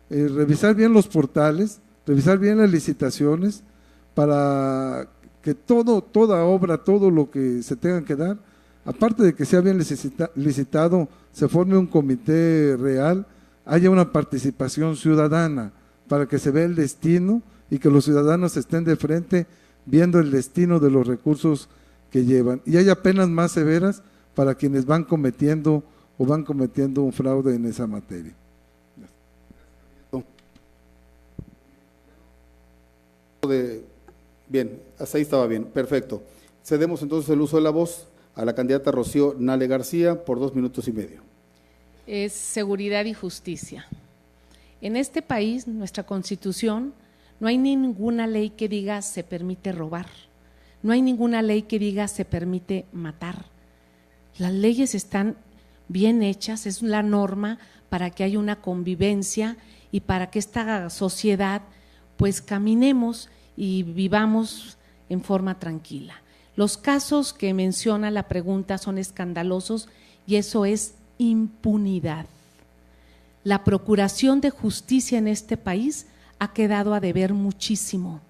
revisar bien los portales, revisar bien las licitaciones, para que toda obra, todo lo que se tenga que dar, aparte de que sea bien licitado, se forme un comité real, haya una participación ciudadana, para que se vea el destino y que los ciudadanos estén de frente viendo el destino de los recursos que llevan, y haya penas más severas para quienes van cometiendo un fraude en esa materia. Bien, hasta ahí estaba bien, perfecto. Cedemos entonces el uso de la voz a la candidata Rocío Nale García por 2 minutos y medio. Es seguridad y justicia. En este país, nuestra Constitución, no hay ninguna ley que diga se permite robar. No hay ninguna ley que diga se permite matar. Las leyes están bien hechas, es la norma para que haya una convivencia y para que esta sociedad pues caminemos y vivamos en forma tranquila. Los casos que menciona la pregunta son escandalosos y eso es impunidad. La procuración de justicia en este país ha quedado a deber muchísimo.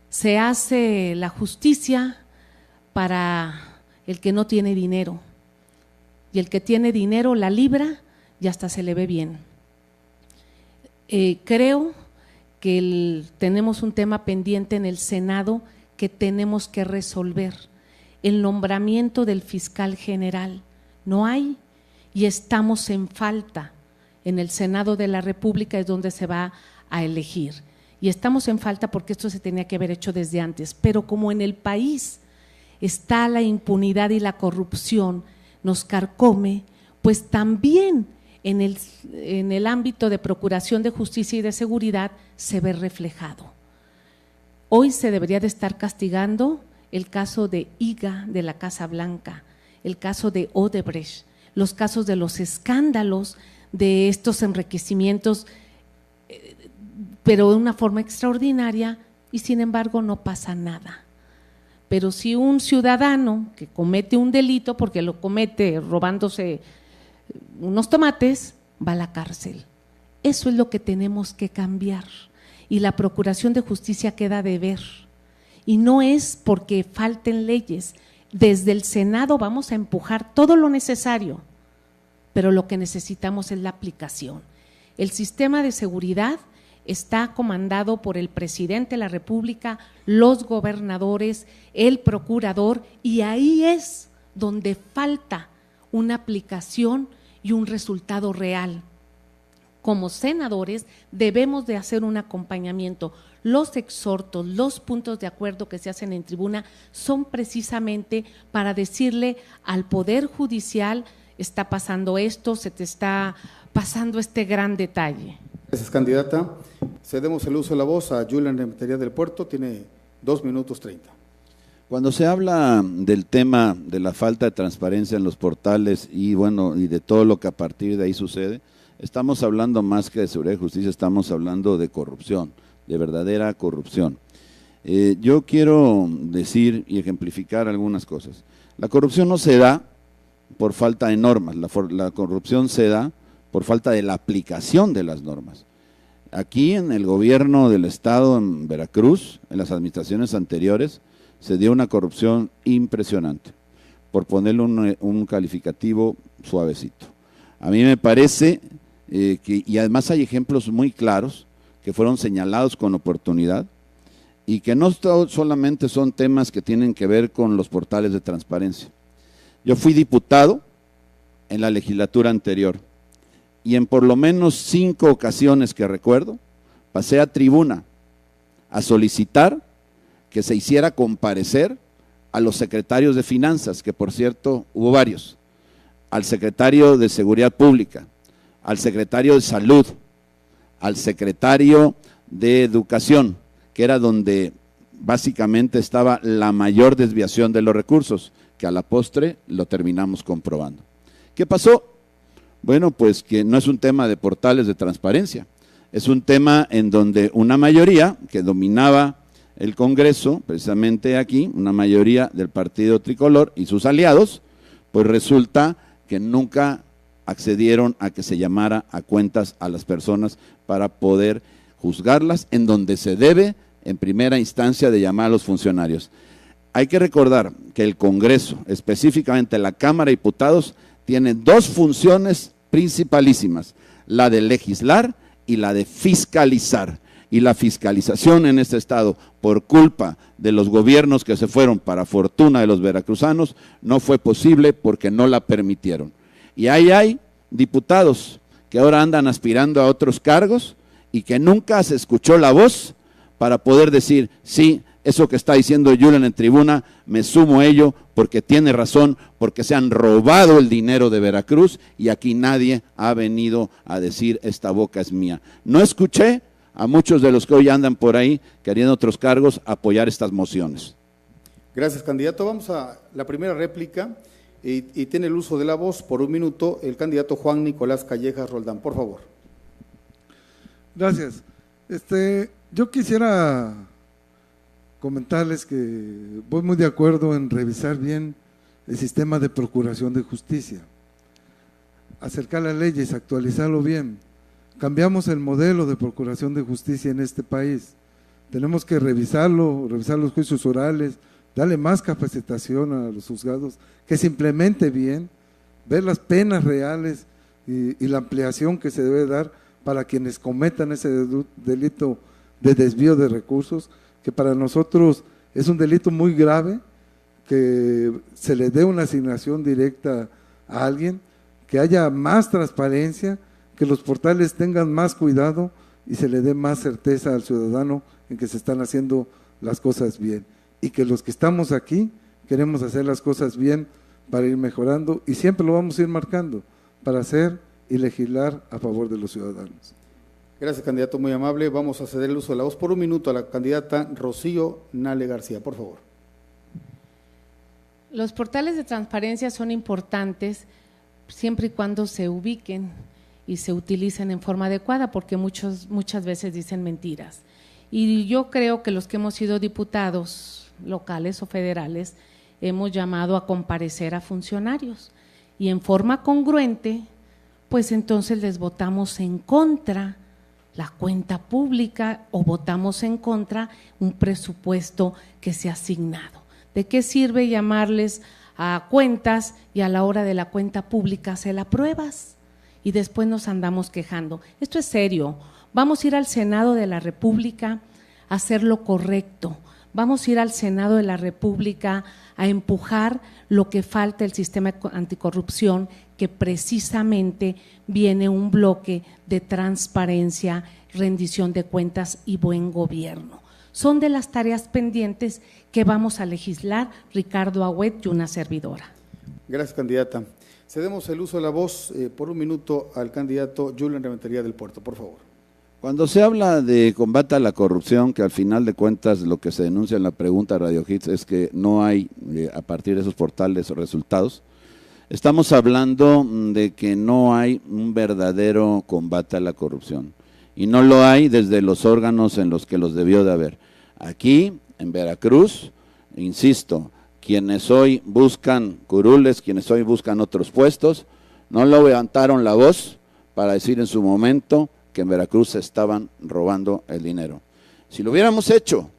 Se hace la justicia para el que no tiene dinero y el que tiene dinero la libra y hasta se le ve bien. Creo que tenemos un tema pendiente en el Senado que tenemos que resolver, el nombramiento del fiscal general. No hay y estamos en falta. En el Senado de la República es donde se va a elegir y estamos en falta porque esto se tenía que haber hecho desde antes, pero como en el país está la impunidad y la corrupción nos carcome, pues también en el ámbito de procuración de justicia y de seguridad se ve reflejado. Hoy se debería de estar castigando el caso de IGA de la Casa Blanca, el caso de Odebrecht, los casos de los escándalos de estos enriquecimientos, pero de una forma extraordinaria y sin embargo no pasa nada. Pero si un ciudadano que comete un delito, porque lo comete robándose unos tomates, va a la cárcel. Eso es lo que tenemos que cambiar y la procuración de justicia queda a deber. Y no es porque falten leyes, desde el Senado vamos a empujar todo lo necesario, pero lo que necesitamos es la aplicación. El sistema de seguridad está comandado por el presidente de la República, los gobernadores, el procurador, y ahí es donde falta una aplicación y un resultado real. Como senadores debemos de hacer un acompañamiento. Los exhortos, los puntos de acuerdo que se hacen en tribuna son precisamente para decirle al Poder Judicial, está pasando esto, se te está pasando este gran detalle. Gracias, candidata. Cedemos el uso de la voz a Julian Rementería del Puerto, tiene 2 minutos 30. Cuando se habla del tema de la falta de transparencia en los portales y bueno, y de todo lo que a partir de ahí sucede, estamos hablando más que de seguridad y justicia, estamos hablando de corrupción, de verdadera corrupción. Yo quiero decir y ejemplificar algunas cosas. La corrupción no se da por falta de normas, la corrupción se da por falta de la aplicación de las normas. Aquí en el gobierno del estado en Veracruz, en las administraciones anteriores, se dio una corrupción impresionante, por ponerle un calificativo suavecito. A mí me parece y además hay ejemplos muy claros que fueron señalados con oportunidad y que no solamente son temas que tienen que ver con los portales de transparencia. Yo fui diputado en la legislatura anterior y en por lo menos 5 ocasiones que recuerdo, pasé a tribuna a solicitar que se hiciera comparecer a los secretarios de finanzas, que por cierto hubo varios, al secretario de Seguridad Pública, al secretario de Salud, al secretario de Educación, que era donde básicamente estaba la mayor desviación de los recursos, que a la postre lo terminamos comprobando. ¿Qué pasó? Bueno, pues que no es un tema de portales de transparencia, es un tema en donde una mayoría que dominaba el Congreso, precisamente aquí, una mayoría del Partido Tricolor y sus aliados, pues resulta que nunca accedieron a que se llamara a cuentas a las personas para poder juzgarlas en donde se debe, en primera instancia, de llamar a los funcionarios. Hay que recordar que el Congreso, específicamente la Cámara de Diputados, tiene 2 funciones principalísimas, la de legislar y la de fiscalizar. Y la fiscalización en este estado, por culpa de los gobiernos que se fueron para fortuna de los veracruzanos, no fue posible porque no la permitieron. Y ahí hay diputados que ahora andan aspirando a otros cargos y que nunca se escuchó la voz para poder decir, sí, eso que está diciendo Julian en tribuna, me sumo a ello porque tiene razón, porque se han robado el dinero de Veracruz y aquí nadie ha venido a decir, esta boca es mía. No escuché a muchos de los que hoy andan por ahí queriendo otros cargos apoyar estas mociones. Gracias, candidato. Vamos a la primera réplica y tiene el uso de la voz por 1 minuto el candidato Juan Nicolás Callejas Roldán, por favor. Gracias. Yo quisiera comentarles que voy muy de acuerdo en revisar bien el sistema de procuración de justicia, acercar las leyes, actualizarlo bien. Cambiamos el modelo de procuración de justicia en este país. Tenemos que revisarlo, revisar los juicios orales, darle más capacitación a los juzgados, que se implemente bien, ver las penas reales y la ampliación que se debe dar para quienes cometan ese delito de desvío de recursos, que para nosotros es un delito muy grave, que se le dé una asignación directa a alguien, que haya más transparencia, que los portales tengan más cuidado y se le dé más certeza al ciudadano en que se están haciendo las cosas bien. Y que los que estamos aquí queremos hacer las cosas bien para ir mejorando y siempre lo vamos a ir marcando para hacer y legislar a favor de los ciudadanos. Gracias, candidato, muy amable. Vamos a ceder el uso de la voz por 1 minuto a la candidata Rocío Nale García, por favor. Los portales de transparencia son importantes siempre y cuando se ubiquen y se utilicen en forma adecuada, porque muchas veces dicen mentiras. Y yo creo que los que hemos sido diputados locales o federales hemos llamado a comparecer a funcionarios y en forma congruente, pues entonces les votamos en contra la cuenta pública o votamos en contra un presupuesto que se ha asignado. ¿De qué sirve llamarles a cuentas y a la hora de la cuenta pública se la apruebas y después nos andamos quejando? Esto es serio. Vamos a ir al Senado de la República a hacer lo correcto. Vamos a ir al Senado de la República a empujar lo que falta el sistema anticorrupción, que precisamente viene un bloque de transparencia, rendición de cuentas y buen gobierno. Son de las tareas pendientes que vamos a legislar Ricardo Agüet y una servidora. Gracias, candidata. Cedemos el uso de la voz por 1 minuto al candidato Julen Rementería del Puerto, por favor. Cuando se habla de combate a la corrupción, que al final de cuentas lo que se denuncia en la pregunta Radio Hits es que no hay a partir de esos portales resultados, estamos hablando de que no hay un verdadero combate a la corrupción y no lo hay desde los órganos en los que los debió de haber. Aquí, en Veracruz, insisto, quienes hoy buscan curules, quienes hoy buscan otros puestos, no lo levantaron la voz para decir en su momento que en Veracruz se estaban robando el dinero. Si lo hubiéramos hecho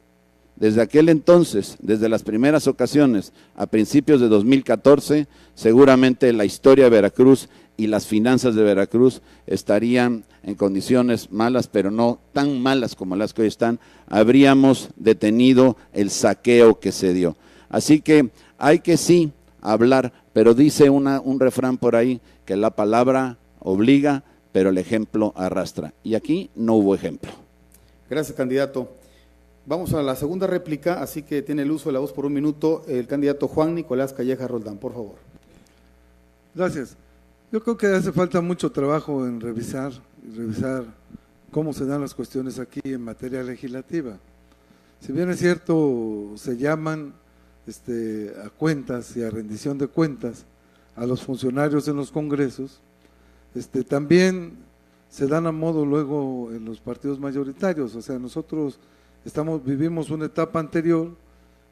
desde aquel entonces, desde las primeras ocasiones, a principios de 2014, seguramente la historia de Veracruz y las finanzas de Veracruz estarían en condiciones malas, pero no tan malas como las que hoy están. Habríamos detenido el saqueo que se dio. Así que hay que sí hablar, pero dice un refrán por ahí que la palabra obliga, pero el ejemplo arrastra. Y aquí no hubo ejemplo. Gracias, candidato. Vamos a la segunda réplica, así que tiene el uso de la voz por 1 minuto el candidato Juan Nicolás Callejas Roldán, por favor. Gracias. Yo creo que hace falta mucho trabajo en revisar cómo se dan las cuestiones aquí en materia legislativa. Si bien es cierto, se llaman a cuentas y a rendición de cuentas a los funcionarios en los congresos, también se dan a modo luego en los partidos mayoritarios. O sea, nosotros vivimos una etapa anterior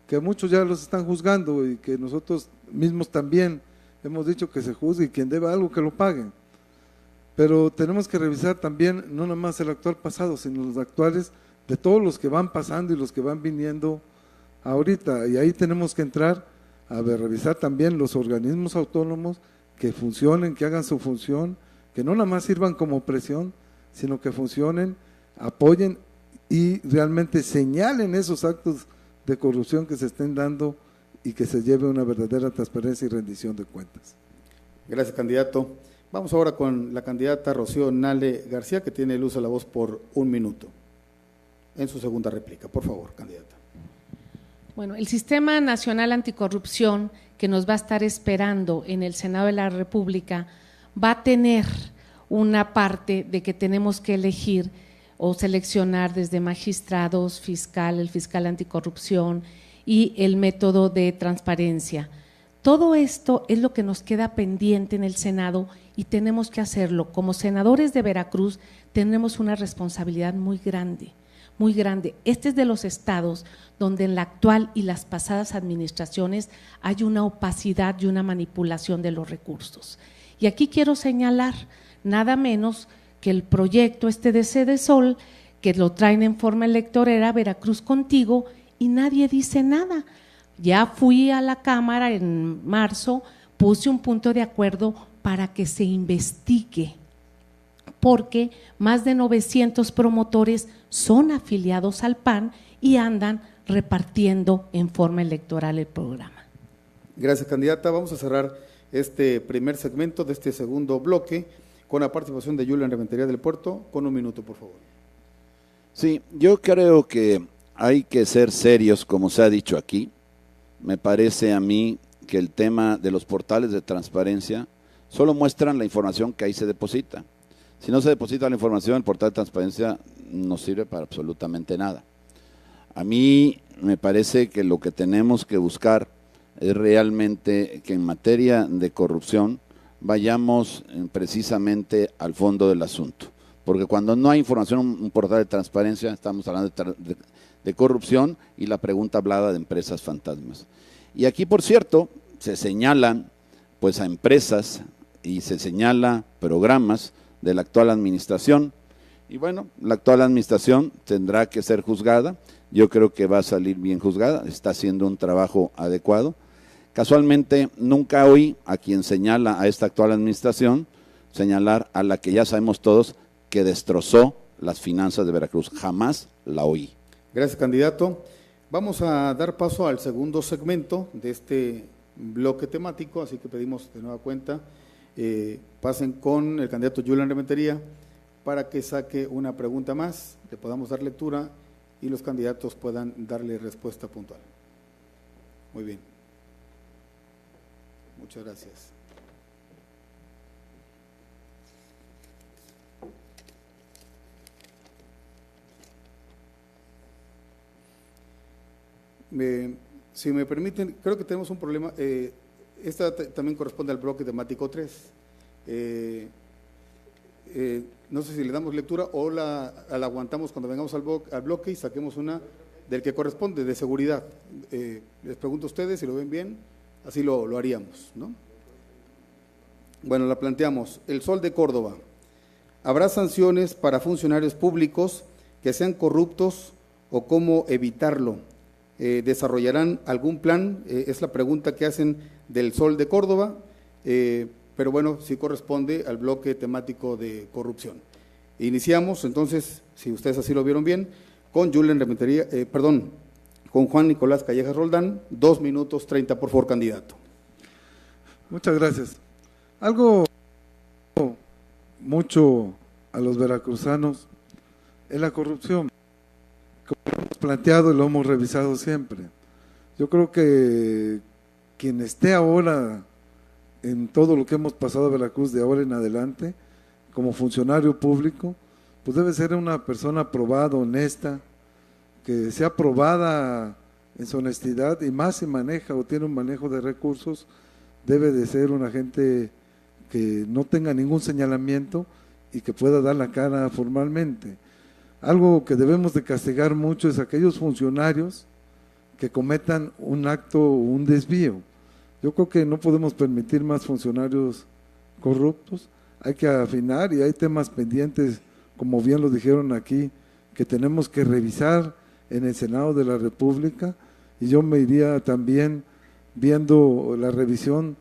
que muchos ya los están juzgando y que nosotros mismos también hemos dicho que se juzgue y quien deba algo que lo paguen. Pero tenemos que revisar también no nada más el actual pasado, sino los actuales de todos los que van pasando y los que van viniendo ahorita. Y ahí tenemos que entrar a revisar también los organismos autónomos que funcionen, que hagan su función, que no nada más sirvan como presión, sino que funcionen, apoyen y realmente señalen esos actos de corrupción que se estén dando y que se lleve una verdadera transparencia y rendición de cuentas. Gracias, candidato. Vamos ahora con la candidata Rocío Nale García, que tiene el uso de la voz por 1 minuto. En su segunda réplica, por favor, candidata. Bueno, el Sistema Nacional Anticorrupción, que nos va a estar esperando en el Senado de la República, va a tener una parte de que tenemos que elegir o seleccionar desde magistrados, fiscal, el fiscal anticorrupción y el método de transparencia. Todo esto es lo que nos queda pendiente en el Senado y tenemos que hacerlo. Como senadores de Veracruz tenemos una responsabilidad muy grande, muy grande. Este es de los estados donde en la actual y las pasadas administraciones hay una opacidad y una manipulación de los recursos. Y aquí quiero señalar nada menos que el proyecto de Cedesol, que lo traen en forma electorera, Veracruz Contigo, y nadie dice nada. Ya fui a la Cámara en marzo, puse un punto de acuerdo para que se investigue, porque más de 900 promotores son afiliados al PAN y andan repartiendo en forma electoral el programa. Gracias, candidata. Vamos a cerrar este primer segmento de este segundo bloque con la participación de Julen Rementería del Puerto, con 1 minuto, por favor. Sí, yo creo que hay que ser serios, como se ha dicho aquí. Me parece a mí que el tema de los portales de transparencia solo muestran la información que ahí se deposita. Si no se deposita la información, el portal de transparencia no sirve para absolutamente nada. A mí me parece que lo que tenemos que buscar es realmente que en materia de corrupción vayamos precisamente al fondo del asunto. Porque cuando no hay información en un portal de transparencia, estamos hablando de corrupción y la pregunta hablada de empresas fantasmas. Y aquí, por cierto, se señalan pues a empresas y se señala programas de la actual administración. Y bueno, la actual administración tendrá que ser juzgada. Yo creo que va a salir bien juzgada, está haciendo un trabajo adecuado. Casualmente, nunca oí a quien señala a esta actual administración señalar a la que ya sabemos todos que destrozó las finanzas de Veracruz. Jamás la oí. Gracias, candidato. Vamos a dar paso al segundo segmento de este bloque temático, así que pedimos de nueva cuenta, pasen con el candidato Julen Rementería para que saque una pregunta más, le podamos dar lectura y los candidatos puedan darle respuesta puntual. Muy bien. Muchas gracias. Si me permiten, creo que tenemos un problema. Esta también corresponde al bloque temático 3. No sé si le damos lectura o la aguantamos cuando vengamos al bloque y saquemos una del que corresponde, de seguridad. Les pregunto a ustedes si lo ven bien, así lo haríamos, ¿no? Bueno, la planteamos. El Sol de Córdoba. ¿Habrá sanciones para funcionarios públicos que sean corruptos o cómo evitarlo? ¿Desarrollarán algún plan? Es la pregunta que hacen del Sol de Córdoba, pero bueno, sí corresponde al bloque temático de corrupción. Iniciamos entonces, si ustedes así lo vieron bien, con Julen Rementería, con Juan Nicolás Callejas Roldán, 2 minutos 30, por favor, candidato. Muchas gracias. Algo mucho a los veracruzanos es la corrupción. Como lo hemos planteado y lo hemos revisado siempre. Yo creo que quien esté ahora en todo lo que hemos pasado a Veracruz de ahora en adelante, como funcionario público, pues debe ser una persona probada, honesta, que sea probada en su honestidad y más si maneja o tiene un manejo de recursos, debe de ser una gente que no tenga ningún señalamiento y que pueda dar la cara formalmente. Algo que debemos de castigar mucho es aquellos funcionarios que cometan un acto o un desvío. Yo creo que no podemos permitir más funcionarios corruptos, hay que afinar y hay temas pendientes, como bien lo dijeron aquí, que tenemos que revisar en el Senado de la República, y yo me iría también viendo la revisión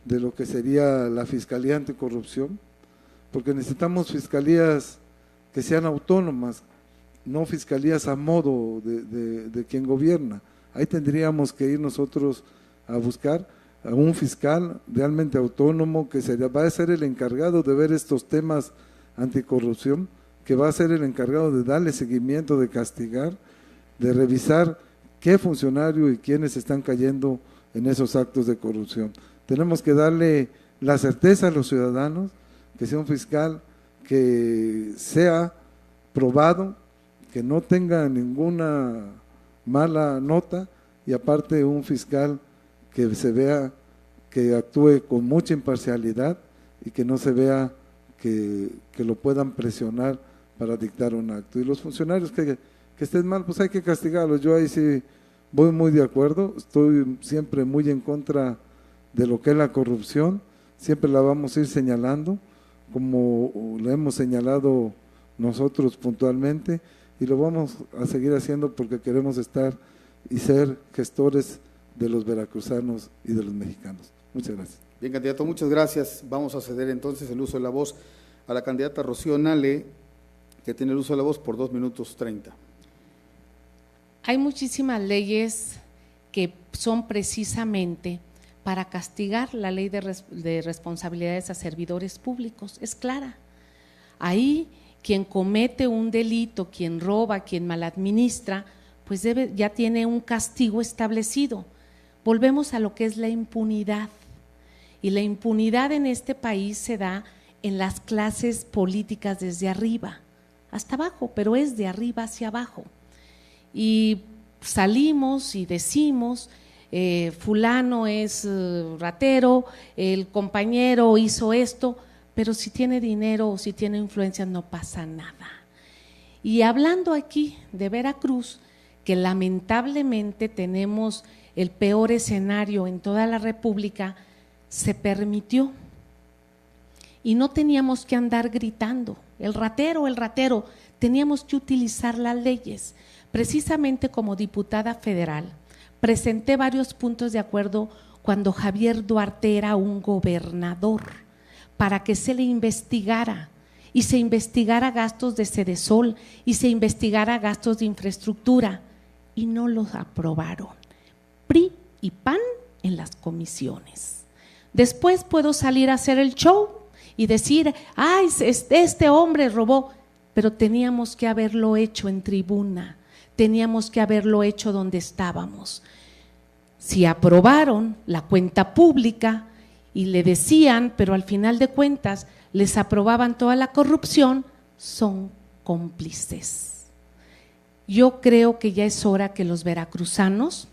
de lo que sería la Fiscalía Anticorrupción, porque necesitamos fiscalías que sean autónomas, no fiscalías a modo de quien gobierna. Ahí tendríamos que ir nosotros a buscar a un fiscal realmente autónomo que va a ser el encargado de ver estos temas anticorrupción, que va a ser el encargado de darle seguimiento, de castigar, de revisar qué funcionario y quiénes están cayendo en esos actos de corrupción. Tenemos que darle la certeza a los ciudadanos que sea un fiscal que sea probado, que no tenga ninguna mala nota y aparte un fiscal que se vea, que actúe con mucha imparcialidad y que no se vea que lo puedan presionar para dictar un acto. Y los funcionarios que estén mal, pues hay que castigarlos. Yo ahí sí voy muy de acuerdo, estoy siempre muy en contra de lo que es la corrupción, siempre la vamos a ir señalando, como la hemos señalado nosotros puntualmente, y lo vamos a seguir haciendo porque queremos estar y ser gestores de los veracruzanos y de los mexicanos. Muchas gracias. Bien, candidato, muchas gracias. Vamos a ceder entonces el uso de la voz a la candidata Rocío Nale, que tiene el uso de la voz por 2 minutos 30. Hay muchísimas leyes que son precisamente para castigar. La ley de responsabilidades a servidores públicos es clara. Ahí quien comete un delito, quien roba, quien maladministra, pues ya tiene un castigo establecido. Volvemos a lo que es la impunidad. Y la impunidad en este país se da en las clases políticas desde arriba hasta abajo, pero es de arriba hacia abajo. Y salimos y decimos, fulano es ratero, el compañero hizo esto, pero si tiene dinero o si tiene influencia no pasa nada. Y hablando aquí de Veracruz, que lamentablemente tenemos el peor escenario en toda la República, se permitió y no teníamos que andar gritando, el ratero, teníamos que utilizar las leyes. Precisamente como diputada federal, presenté varios puntos de acuerdo cuando Javier Duarte era un gobernador, para que se le investigara, y se investigara gastos de Sedesol, y se investigara gastos de infraestructura, y no los aprobaron. PRI y PAN en las comisiones. Después puedo salir a hacer el show y decir, ay, este hombre robó, pero teníamos que haberlo hecho en tribuna, teníamos que haberlo hecho donde estábamos. Si aprobaron la cuenta pública y le decían, pero al final de cuentas les aprobaban toda la corrupción, son cómplices. Yo creo que ya es hora que los veracruzanos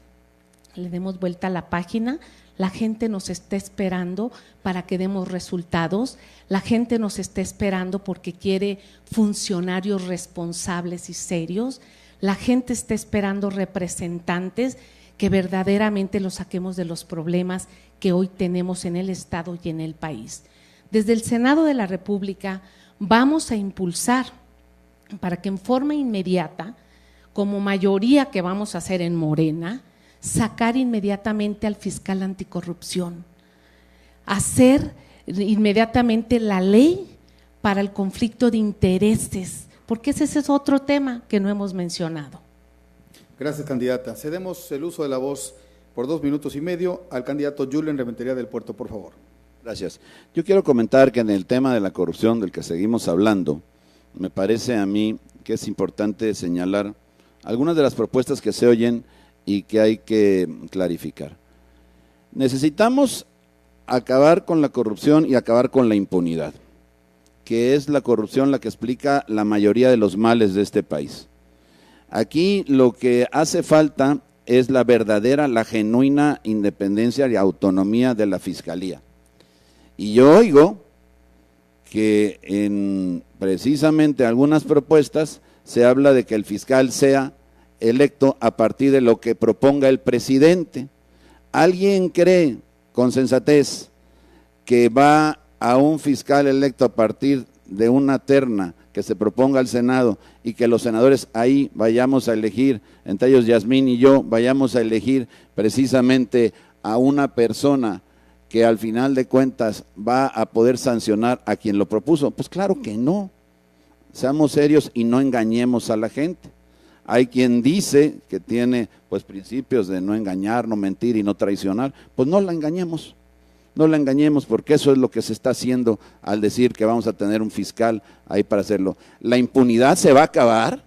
le demos vuelta a la página. La gente nos está esperando para que demos resultados, la gente nos está esperando porque quiere funcionarios responsables y serios, la gente está esperando representantes que verdaderamente los saquemos de los problemas que hoy tenemos en el Estado y en el país. Desde el Senado de la República vamos a impulsar para que en forma inmediata, como mayoría que vamos a hacer en Morena, sacar inmediatamente al fiscal anticorrupción, hacer inmediatamente la ley para el conflicto de intereses, porque ese es otro tema que no hemos mencionado. Gracias, candidata. Cedemos el uso de la voz por 2 minutos y medio al candidato Julen Rementería del Puerto, por favor. Gracias. Yo quiero comentar que en el tema de la corrupción del que seguimos hablando, me parece a mí que es importante señalar algunas de las propuestas que se oyen y que hay que clarificar. Necesitamos acabar con la corrupción y acabar con la impunidad, que es la corrupción la que explica la mayoría de los males de este país. Aquí lo que hace falta es la verdadera, la genuina independencia y autonomía de la Fiscalía. Y yo oigo que en precisamente algunas propuestas se habla de que el fiscal sea electo a partir de lo que proponga el presidente. ¿Alguien cree con sensatez que va a un fiscal electo a partir de una terna que se proponga al Senado y que los senadores ahí vayamos a elegir, entre ellos Yasmín y yo, vayamos a elegir precisamente a una persona que al final de cuentas va a poder sancionar a quien lo propuso? Pues claro que no. Seamos serios y no engañemos a la gente. Hay quien dice que tiene pues principios de no engañar, no mentir y no traicionar, pues no la engañemos. No la engañemos, porque eso es lo que se está haciendo al decir que vamos a tener un fiscal ahí para hacerlo. La impunidad se va a acabar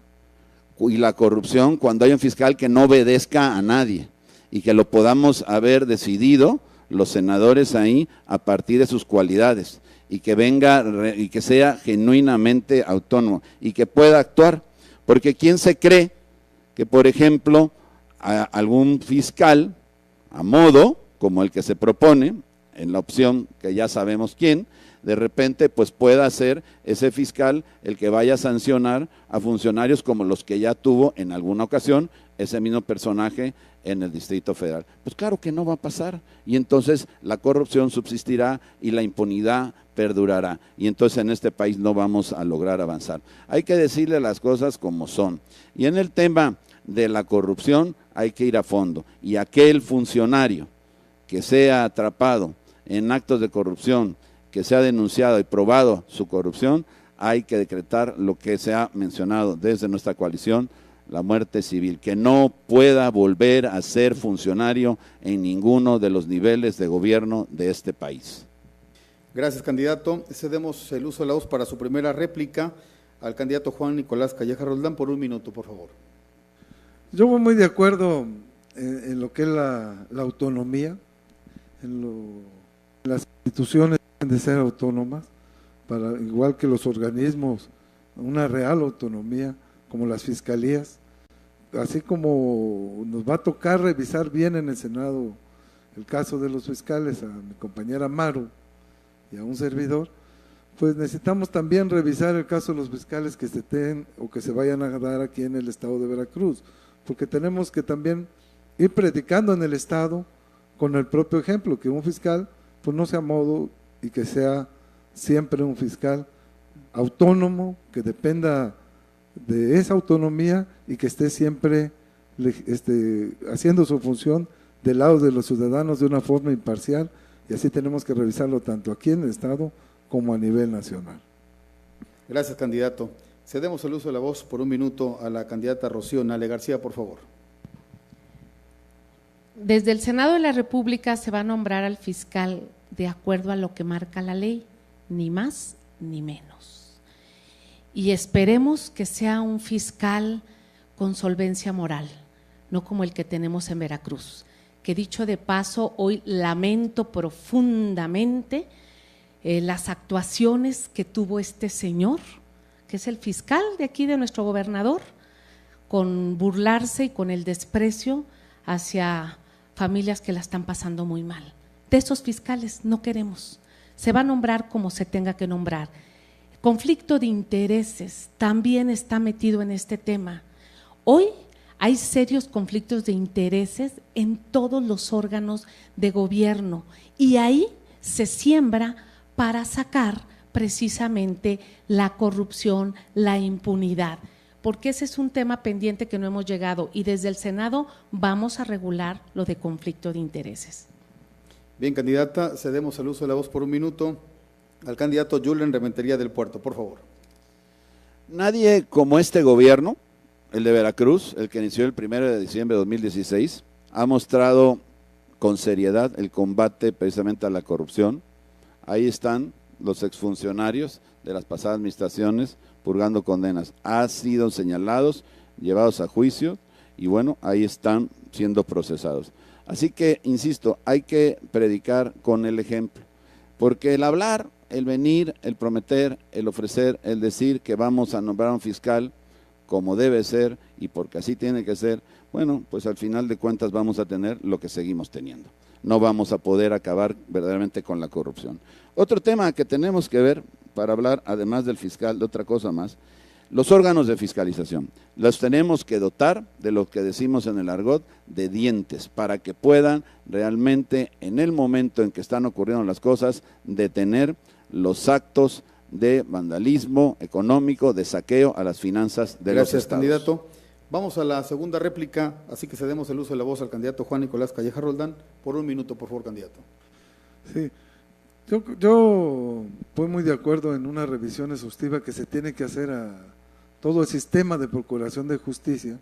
y la corrupción cuando haya un fiscal que no obedezca a nadie y que lo podamos haber decidido los senadores ahí a partir de sus cualidades y que venga y que sea genuinamente autónomo y que pueda actuar. Porque ¿quién se cree que, por ejemplo, a algún fiscal a modo, como el que se propone, en la opción que ya sabemos quién, de repente pues pueda ser ese fiscal el que vaya a sancionar a funcionarios como los que ya tuvo en alguna ocasión ese mismo personaje en el Distrito Federal. Pues claro que no va a pasar, y entonces la corrupción subsistirá y la impunidad perdurará, y entonces en este país no vamos a lograr avanzar. Hay que decirle las cosas como son, y en el tema de la corrupción hay que ir a fondo, y aquel funcionario que sea atrapado en actos de corrupción, que sea denunciado y probado su corrupción, hay que decretar lo que se ha mencionado desde nuestra coalición, la muerte civil, que no pueda volver a ser funcionario en ninguno de los niveles de gobierno de este país. Gracias, candidato. Cedemos el uso de la voz para su primera réplica al candidato Juan Nicolás Calleja Roldán por 1 minuto, por favor. Yo voy muy de acuerdo en lo que es la autonomía, las instituciones deben de ser autónomas, igual que los organismos, una real autonomía, como las fiscalías, así como nos va a tocar revisar bien en el Senado el caso de los fiscales, a mi compañera Maru y a un servidor, pues necesitamos también revisar el caso de los fiscales que se estén o que se vayan a dar aquí en el estado de Veracruz, porque tenemos que también ir predicando en el estado con el propio ejemplo, que un fiscal pues no sea modo y que sea siempre un fiscal autónomo, que dependa de esa autonomía y que esté siempre haciendo su función del lado de los ciudadanos de una forma imparcial, y así tenemos que revisarlo tanto aquí en el estado como a nivel nacional. Gracias, candidato. Cedemos el uso de la voz por 1 minuto a la candidata Rocío Nale García, por favor. Desde el Senado de la República se va a nombrar al fiscal de acuerdo a lo que marca la ley, ni más ni menos. Y esperemos que sea un fiscal con solvencia moral, no como el que tenemos en Veracruz, que dicho de paso, hoy lamento profundamente las actuaciones que tuvo este señor, que es el fiscal de aquí de nuestro gobernador, con burlarse y con el desprecio hacia familias que la están pasando muy mal. De esos fiscales no queremos, se va a nombrar como se tenga que nombrar. Conflicto de intereses también está metido en este tema. Hoy hay serios conflictos de intereses en todos los órganos de gobierno, y ahí se siembra para sacar precisamente la corrupción, la impunidad, porque ese es un tema pendiente que no hemos llegado, y desde el Senado vamos a regular lo de conflicto de intereses. Bien, candidata, cedemos el uso de la voz por 1 minuto al candidato Julen Rementería del Puerto, por favor. Nadie como este gobierno, el de Veracruz, el que inició el 1 de diciembre de 2016, ha mostrado con seriedad el combate precisamente a la corrupción. Ahí están los exfuncionarios de las pasadas administraciones purgando condenas. Han sido señalados, llevados a juicio y bueno, ahí están siendo procesados. Así que, insisto, hay que predicar con el ejemplo, porque el hablar, el venir, el prometer, el ofrecer, el decir que vamos a nombrar a un fiscal como debe ser y porque así tiene que ser, bueno, pues al final de cuentas vamos a tener lo que seguimos teniendo. No vamos a poder acabar verdaderamente con la corrupción. Otro tema que tenemos que ver para hablar, además del fiscal, de otra cosa más, los órganos de fiscalización. Los tenemos que dotar de lo que decimos en el argot, de dientes, para que puedan realmente, en el momento en que están ocurriendo las cosas, detener los actos de vandalismo económico, de saqueo a las finanzas de los estados. Gracias, candidato. Vamos a la segunda réplica, así que cedemos el uso de la voz al candidato Juan Nicolás Calleja Roldán. Por 1 minuto, por favor, candidato. Sí, yo voy muy de acuerdo en una revisión exhaustiva que se tiene que hacer a todo el sistema de procuración de justicia,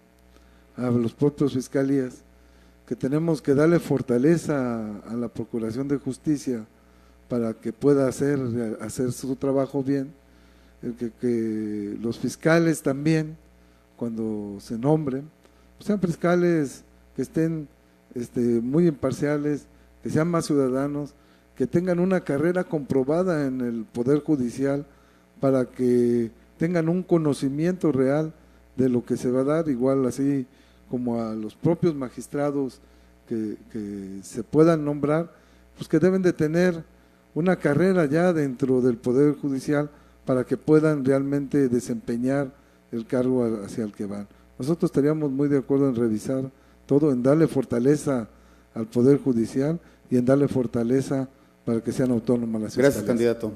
a los propios fiscalías, que tenemos que darle fortaleza a la procuración de justicia para que pueda hacer su trabajo bien, que los fiscales también, cuando se nombren, sean fiscales que estén muy imparciales, que sean más ciudadanos, que tengan una carrera comprobada en el Poder Judicial para que tengan un conocimiento real de lo que se va a dar, igual así como a los propios magistrados que se puedan nombrar, pues que deben de tener una carrera ya dentro del Poder Judicial para que puedan realmente desempeñar el cargo hacia el que van. Nosotros estaríamos muy de acuerdo en revisar todo, en darle fortaleza al Poder Judicial y en darle fortaleza para que sean autónomas las Gracias, fiscalías. candidato.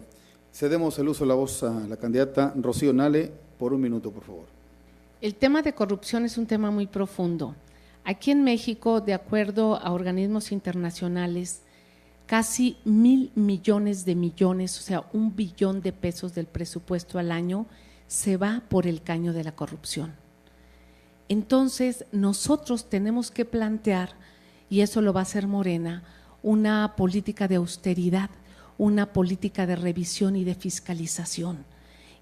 Cedemos el uso de la voz a la candidata Rocío Nale por 1 minuto, por favor. El tema de corrupción es un tema muy profundo. Aquí en México, de acuerdo a organismos internacionales, casi 1,000 millones de millones, o sea, 1 billón de pesos del presupuesto al año se va por el caño de la corrupción. Entonces, nosotros tenemos que plantear, y eso lo va a hacer Morena, una política de austeridad, una política de revisión y de fiscalización.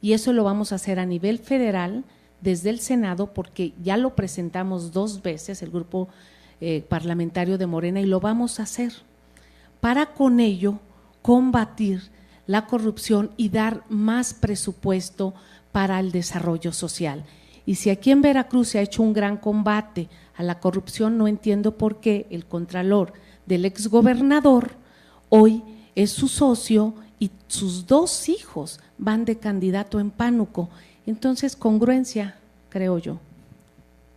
Y eso lo vamos a hacer a nivel federal, desde el Senado, porque ya lo presentamos 2 veces, el grupo parlamentario de Morena, y lo vamos a hacer para con ello combatir la corrupción y dar más presupuesto para el desarrollo social. Y si aquí en Veracruz se ha hecho un gran combate a la corrupción, no entiendo por qué el contralor del exgobernador hoy es su socio y sus 2 hijos van de candidato en Pánuco. Entonces, congruencia, creo yo.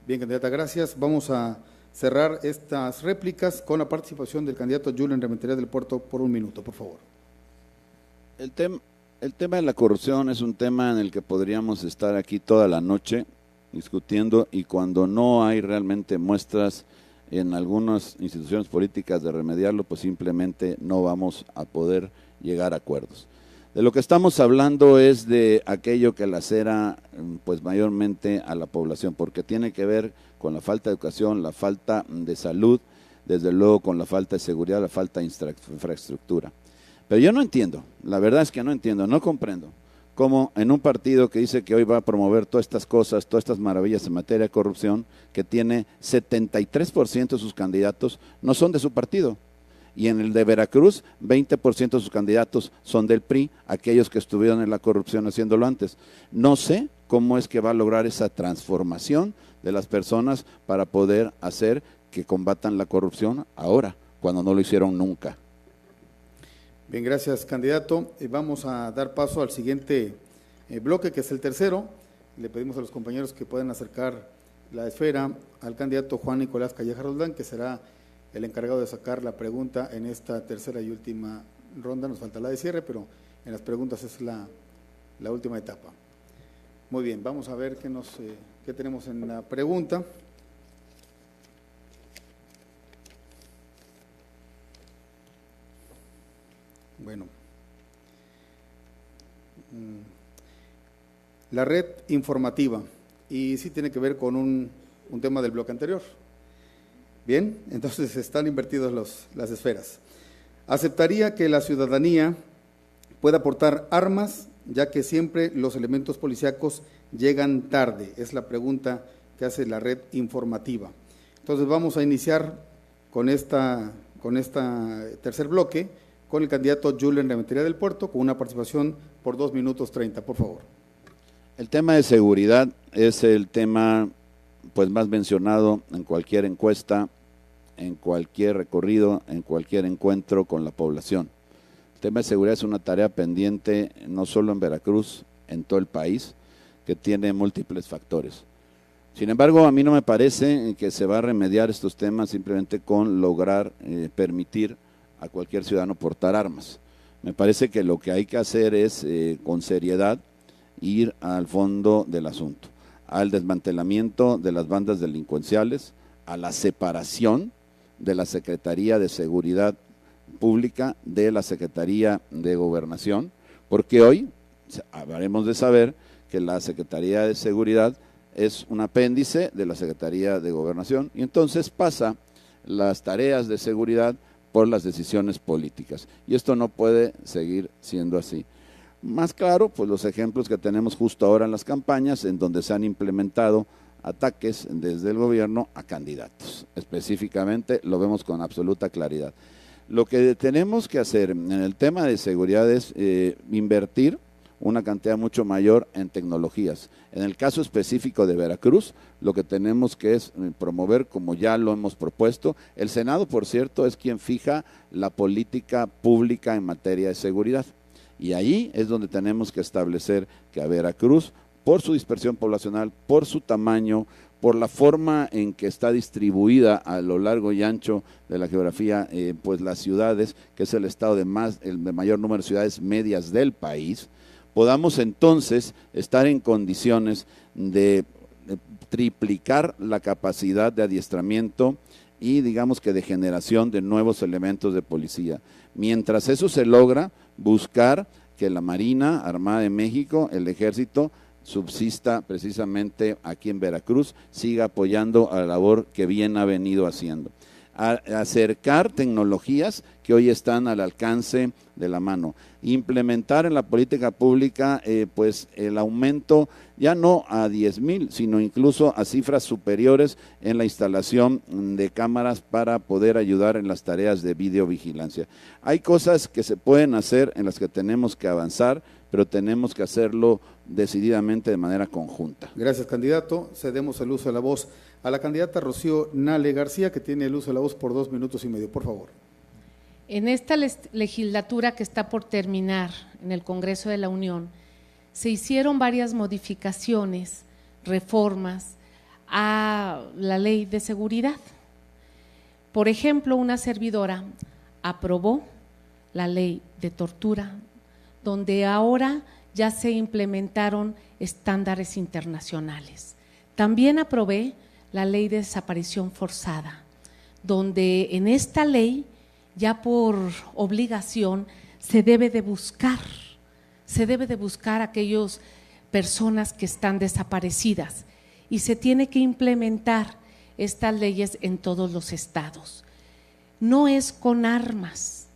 Bien, candidata, gracias. Vamos a cerrar estas réplicas con la participación del candidato Julen Rementería del Puerto por 1 minuto, por favor. El tema de la corrupción es un tema en el que podríamos estar aquí toda la noche discutiendo, y cuando no hay realmente muestras en algunas instituciones políticas de remediarlo, pues simplemente no vamos a poder llegar a acuerdos. De lo que estamos hablando es de aquello que lacera pues mayormente a la población, porque tiene que ver con la falta de educación, la falta de salud, desde luego con la falta de seguridad, la falta de infraestructura. Pero yo no entiendo, la verdad es que no entiendo, no comprendo cómo en un partido que dice que hoy va a promover todas estas cosas, todas estas maravillas en materia de corrupción, que tiene 73% de sus candidatos no son de su partido. Y en el de Veracruz, 20% de sus candidatos son del PRI, aquellos que estuvieron en la corrupción haciéndolo antes. No sé cómo es que va a lograr esa transformación de las personas para poder hacer que combatan la corrupción ahora, cuando no lo hicieron nunca. Bien, gracias, candidato. Vamos a dar paso al siguiente bloque, que es el tercero. Le pedimos a los compañeros que puedan acercar la esfera al candidato Juan Nicolás Calleja Roldán, que será el encargado de sacar la pregunta en esta tercera y última ronda. Nos falta la de cierre, pero en las preguntas es la última etapa. Muy bien, vamos a ver qué tenemos en la pregunta. Bueno, la red informativa, y sí tiene que ver con un tema del bloque anterior. Bien, entonces están invertidos las esferas. ¿Aceptaría que la ciudadanía pueda portar armas, ya que siempre los elementos policíacos llegan tarde? Es la pregunta que hace la red informativa. Entonces vamos a iniciar con esta tercer bloque, con el candidato Julen Rementería del Puerto, con una participación por 2 minutos 30, por favor. El tema de seguridad es el tema pues más mencionado en cualquier encuesta, en cualquier recorrido, en cualquier encuentro con la población. El tema de seguridad es una tarea pendiente no solo en Veracruz, en todo el país, que tiene múltiples factores. Sin embargo, a mí no me parece que se va a remediar estos temas simplemente con lograr permitir a cualquier ciudadano portar armas. Me parece que lo que hay que hacer es, con seriedad, ir al fondo del asunto, al desmantelamiento de las bandas delincuenciales, a la separación de la Secretaría de Seguridad Pública de la Secretaría de Gobernación, porque hoy habremos de saber que la Secretaría de Seguridad es un apéndice de la Secretaría de Gobernación, y entonces pasa las tareas de seguridad por las decisiones políticas, y esto no puede seguir siendo así. Más claro, pues los ejemplos que tenemos justo ahora en las campañas, en donde se han implementado ataques desde el gobierno a candidatos. Específicamente lo vemos con absoluta claridad. Lo que tenemos que hacer en el tema de seguridad es invertir una cantidad mucho mayor en tecnologías. En el caso específico de Veracruz, lo que tenemos que es promover, como ya lo hemos propuesto, el Senado, por cierto, es quien fija la política pública en materia de seguridad. Y ahí es donde tenemos que establecer que a Veracruz, por su dispersión poblacional, por su tamaño, por la forma en que está distribuida a lo largo y ancho de la geografía, pues las ciudades, que es el estado de mayor número de ciudades medias del país, podamos entonces estar en condiciones de triplicar la capacidad de adiestramiento y digamos que de generación de nuevos elementos de policía. Mientras eso se logra, buscar que la Marina Armada de México, el Ejército, subsista precisamente aquí en Veracruz, siga apoyando a la labor que bien ha venido haciendo. Acercar tecnologías que hoy están al alcance de la mano, implementar en la política pública pues el aumento ya no a 10,000, sino incluso a cifras superiores en la instalación de cámaras para poder ayudar en las tareas de videovigilancia. Hay cosas que se pueden hacer en las que tenemos que avanzar, pero tenemos que hacerlo decididamente de manera conjunta. Gracias, candidato. Cedemos el uso de la voz a la candidata Rocío Nale García, que tiene el uso de la voz por 2 minutos y medio, por favor. En esta legislatura que está por terminar en el Congreso de la Unión, se hicieron varias modificaciones, reformas a la ley de seguridad. Por ejemplo, una servidora aprobó la ley de tortura, donde ahora ya se implementaron estándares internacionales. También aprobé la ley de desaparición forzada, donde en esta ley ya por obligación se debe de buscar a aquellas personas que están desaparecidas y se tiene que implementar estas leyes en todos los estados. No es con armas,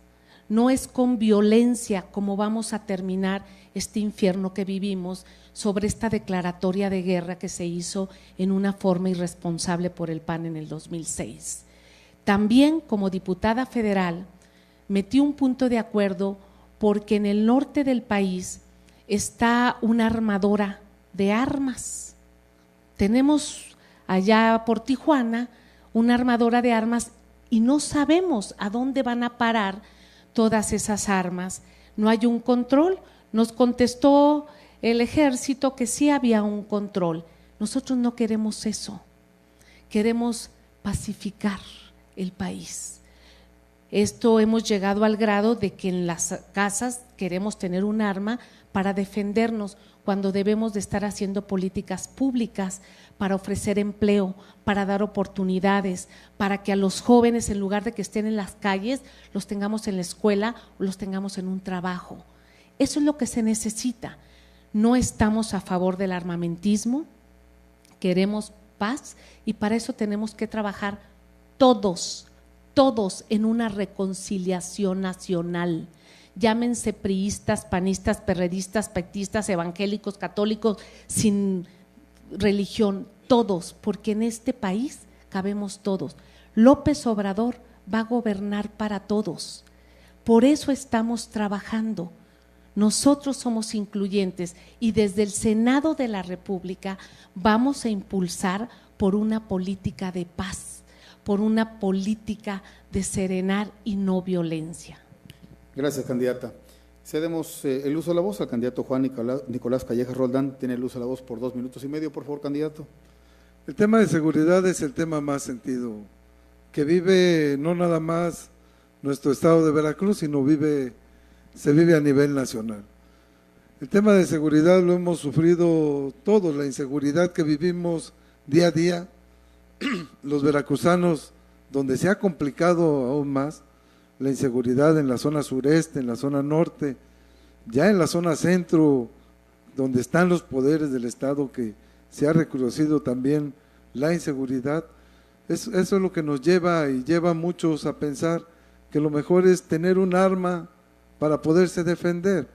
no es con violencia como vamos a terminar este infierno que vivimos sobre esta declaratoria de guerra que se hizo en una forma irresponsable por el PAN en el 2006. También como diputada federal metí un punto de acuerdo porque en el norte del país está una armadora de armas. Tenemos allá por Tijuana una armadora de armas y no sabemos a dónde van a parar todas esas armas. No hay un control. Nos contestó el ejército que sí había un control. Nosotros no queremos eso. Queremos pacificar el país. Esto hemos llegado al grado de que en las casas queremos tener un arma para defendernos cuando debemos de estar haciendo políticas públicas para ofrecer empleo, para dar oportunidades, para que a los jóvenes en lugar de que estén en las calles, los tengamos en la escuela o los tengamos en un trabajo. Eso es lo que se necesita. No estamos a favor del armamentismo, queremos paz y para eso tenemos que trabajar todos en una reconciliación nacional. Llámense priistas, panistas, perredistas, pactistas, evangélicos, católicos, sin religión, todos, porque en este país cabemos todos. López Obrador va a gobernar para todos. Por eso estamos trabajando. Nosotros somos incluyentes y desde el Senado de la República vamos a impulsar por una política de paz, por una política de serenar y no violencia. Gracias, candidata. Cedemos el uso de la voz al candidato Juan Nicolás Callejas Roldán. Tiene el uso de la voz por 2 minutos y medio, por favor, candidato. El tema de seguridad es el tema más sentido, que vive no nada más nuestro estado de Veracruz, sino se vive a nivel nacional. El tema de seguridad lo hemos sufrido todos, la inseguridad que vivimos día a día, los veracruzanos, donde se ha complicado aún más, la inseguridad en la zona sureste, en la zona norte, ya en la zona centro, donde están los poderes del Estado, que se ha recrudecido también la inseguridad. Eso es lo que nos lleva y lleva a muchos a pensar que lo mejor es tener un arma para poderse defender.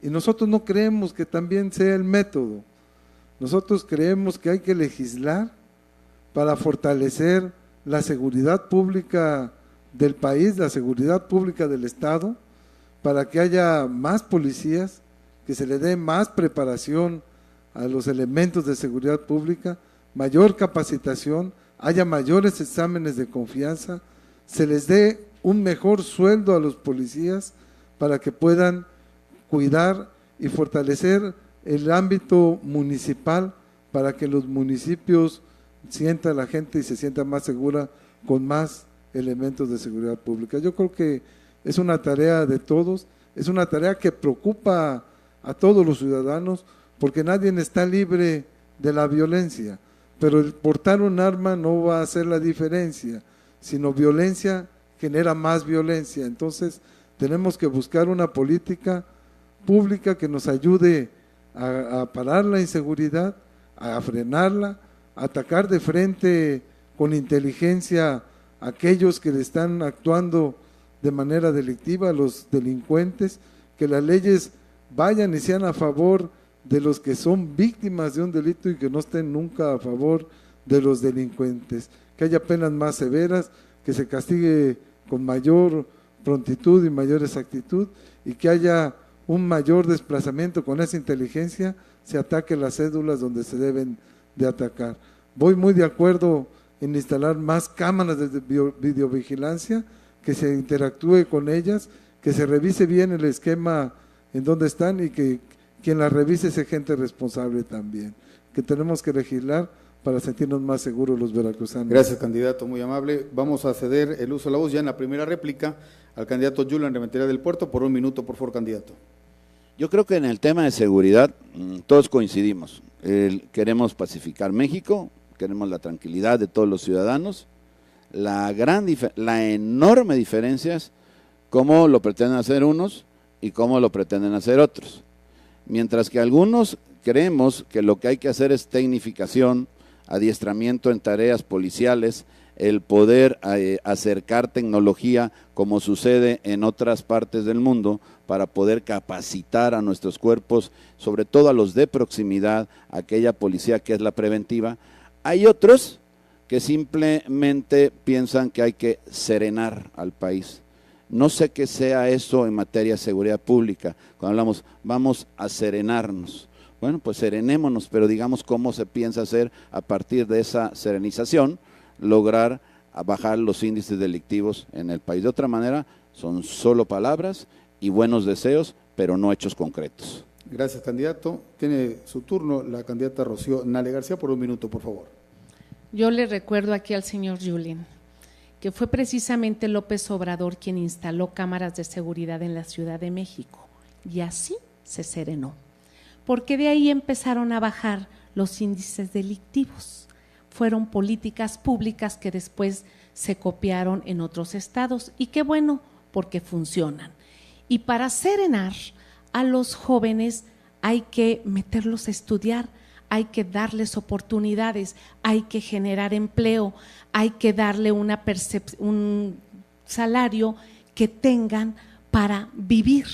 Y nosotros no creemos que también sea el método. Nosotros creemos que hay que legislar para fortalecer la seguridad pública del país, la seguridad pública del Estado, para que haya más policías, que se le dé más preparación a los elementos de seguridad pública, mayor capacitación, haya mayores exámenes de confianza, se les dé un mejor sueldo a los policías para que puedan cuidar y fortalecer el ámbito municipal para que los municipios sienta la gente y se sienta más segura con más elementos de seguridad pública. Yo creo que es una tarea de todos, es una tarea que preocupa a todos los ciudadanos porque nadie está libre de la violencia, pero el portar un arma no va a hacer la diferencia, sino violencia genera más violencia. Entonces tenemos que buscar una política pública que nos ayude a parar la inseguridad, a frenarla, a atacar de frente con inteligencia a aquellos que le están actuando de manera delictiva, a los delincuentes, que las leyes vayan y sean a favor de los que son víctimas de un delito y que no estén nunca a favor de los delincuentes, que haya penas más severas, que se castigue con mayor prontitud y mayor exactitud y que haya un mayor desplazamiento con esa inteligencia, se ataque las cédulas donde se deben de atacar. Voy muy de acuerdo en instalar más cámaras de videovigilancia, que se interactúe con ellas, que se revise bien el esquema en donde están y que quien las revise sea gente responsable también, que tenemos que legislar para sentirnos más seguros los veracruzanos. Gracias, candidato, muy amable. Vamos a ceder el uso de la voz ya en la primera réplica al candidato Julián Rementería del Puerto por 1 minuto, por favor, candidato. Yo creo que en el tema de seguridad todos coincidimos. Queremos pacificar México, queremos la tranquilidad de todos los ciudadanos. La enorme diferencia es cómo lo pretenden hacer unos y cómo lo pretenden hacer otros. Mientras que algunos creemos que lo que hay que hacer es tecnificación, adiestramiento en tareas policiales, el poder acercar tecnología como sucede en otras partes del mundo para poder capacitar a nuestros cuerpos, sobre todo a los de proximidad, aquella policía que es la preventiva. Hay otros que simplemente piensan que hay que serenar al país. No sé qué sea eso en materia de seguridad pública, cuando hablamos vamos a serenarnos. Bueno, pues serenémonos, pero digamos cómo se piensa hacer a partir de esa serenización, lograr bajar los índices delictivos en el país. De otra manera, son solo palabras y buenos deseos, pero no hechos concretos. Gracias, candidato. Tiene su turno la candidata Rocío Nale García por 1 minuto, por favor. Yo le recuerdo aquí al señor Julián que fue precisamente López Obrador quien instaló cámaras de seguridad en la Ciudad de México y así se serenó, porque de ahí empezaron a bajar los índices delictivos. Fueron políticas públicas que después se copiaron en otros estados y qué bueno, porque funcionan. Y para serenar a los jóvenes hay que meterlos a estudiar, hay que darles oportunidades, hay que generar empleo, hay que darle un salario que tengan para vivir.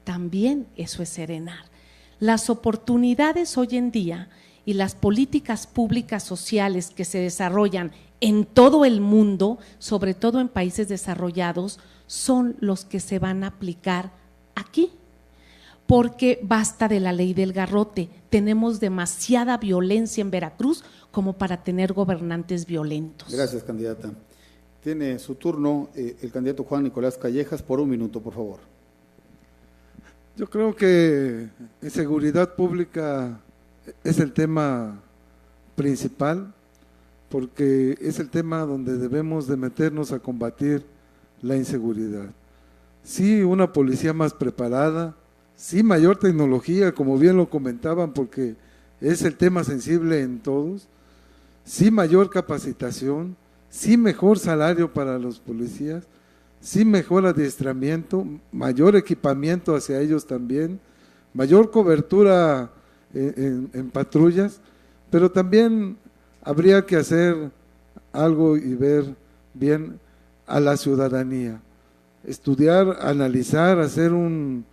También eso es serenar. Las oportunidades hoy en día y las políticas públicas sociales que se desarrollan en todo el mundo, sobre todo en países desarrollados, son los que se van a aplicar aquí. Porque basta de la ley del garrote, tenemos demasiada violencia en Veracruz como para tener gobernantes violentos. Gracias, candidata. Tiene su turno el candidato Juan Nicolás Callejas por 1 minuto, por favor. Yo creo que en seguridad pública es el tema principal, porque es el tema donde debemos de meternos a combatir la inseguridad. Sí, una policía más preparada, sí, mayor tecnología, como bien lo comentaban, porque es el tema sensible en todos, sí, mayor capacitación, sí, mejor salario para los policías, sí, mejor adiestramiento, mayor equipamiento hacia ellos también, mayor cobertura en patrullas, pero también habría que hacer algo y ver bien a la ciudadanía, estudiar, analizar, hacer un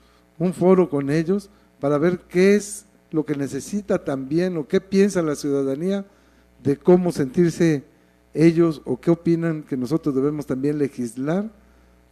foro con ellos para ver qué es lo que necesita también o qué piensa la ciudadanía de cómo sentirse ellos o qué opinan que nosotros debemos también legislar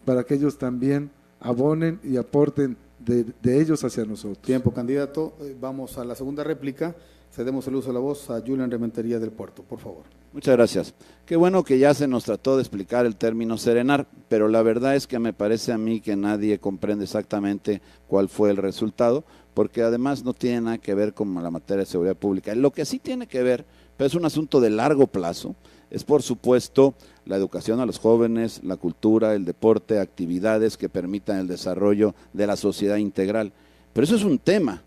para que ellos también abonen y aporten de ellos hacia nosotros. Tiempo, candidato. Vamos a la segunda réplica. Cedemos el uso de la voz a Julián Rementería del Puerto, por favor. Muchas gracias. Qué bueno que ya se nos trató de explicar el término serenar, pero la verdad es que me parece a mí que nadie comprende exactamente cuál fue el resultado, porque además no tiene nada que ver con la materia de seguridad pública. Lo que sí tiene que ver, pero es un asunto de largo plazo, es por supuesto la educación a los jóvenes, la cultura, el deporte, actividades que permitan el desarrollo de la sociedad integral. Pero eso es un tema.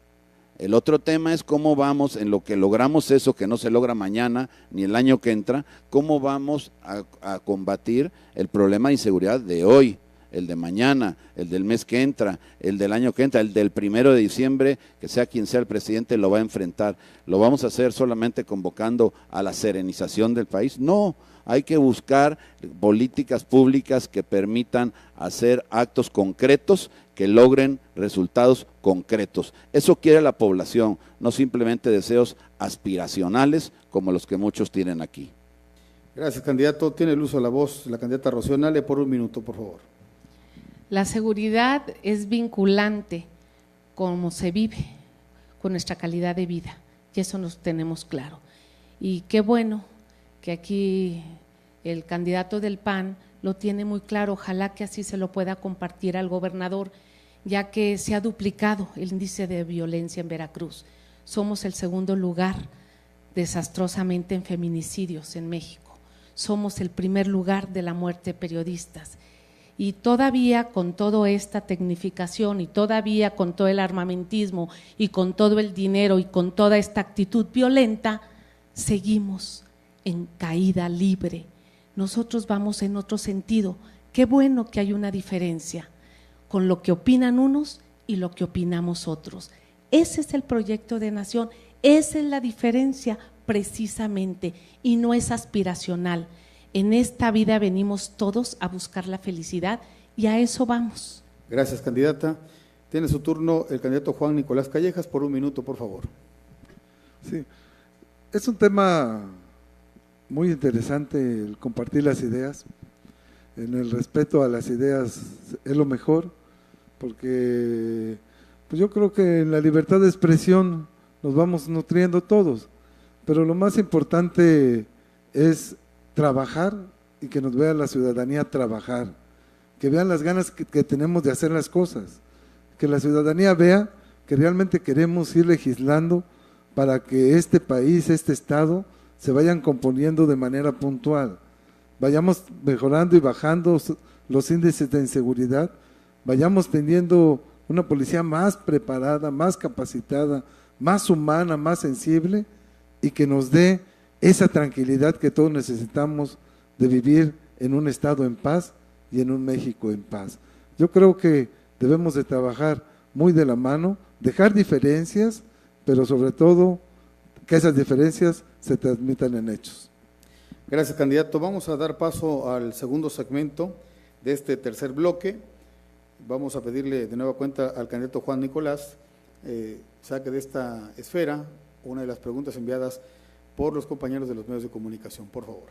El otro tema es cómo vamos, en lo que logramos eso, que no se logra mañana ni el año que entra, cómo vamos a combatir el problema de inseguridad de hoy, el de mañana, el del mes que entra, el del año que entra, el del 1 de diciembre, que sea quien sea el presidente, lo va a enfrentar. ¿Lo vamos a hacer solamente convocando a la serenización del país? No, hay que buscar políticas públicas que permitan hacer actos concretos que logren resultados concretos. Eso quiere la población, no simplemente deseos aspiracionales como los que muchos tienen aquí. Gracias, candidato. Tiene el uso de la voz la candidata Rocío Nale por 1 minuto, por favor. La seguridad es vinculante cómo se vive, con nuestra calidad de vida, y eso nos tenemos claro. Y qué bueno que aquí el candidato del PAN lo tiene muy claro, ojalá que así se lo pueda compartir al gobernador, ya que se ha duplicado el índice de violencia en Veracruz. Somos el segundo lugar desastrosamente en feminicidios en México, somos el primer lugar de la muerte de periodistas. Y todavía con toda esta tecnificación y todavía con todo el armamentismo y con todo el dinero y con toda esta actitud violenta, seguimos en caída libre. Nosotros vamos en otro sentido. Qué bueno que hay una diferencia con lo que opinan unos y lo que opinamos otros. Ese es el proyecto de nación, esa es la diferencia precisamente, y no es aspiracional. En esta vida venimos todos a buscar la felicidad y a eso vamos. Gracias, candidata. Tiene su turno el candidato Juan Nicolás Callejas por 1 minuto, por favor. Sí, es un tema muy interesante el compartir las ideas. En el respeto a las ideas es lo mejor, porque pues yo creo que en la libertad de expresión nos vamos nutriendo todos, pero lo más importante es trabajar y que nos vea la ciudadanía trabajar, que vean las ganas que tenemos de hacer las cosas, que la ciudadanía vea que realmente queremos ir legislando para que este país, este estado, se vayan componiendo de manera puntual, vayamos mejorando y bajando los índices de inseguridad, vayamos teniendo una policía más preparada, más capacitada, más humana, más sensible, y que nos dé esa tranquilidad que todos necesitamos de vivir en un estado en paz y en un México en paz. Yo creo que debemos de trabajar muy de la mano, dejar diferencias, pero sobre todo que esas diferencias se transmitan en hechos. Gracias, candidato. Vamos a dar paso al segundo segmento de este tercer bloque. Vamos a pedirle de nueva cuenta al candidato Juan Nicolás saque de esta esfera una de las preguntas enviadas por los compañeros de los medios de comunicación, por favor.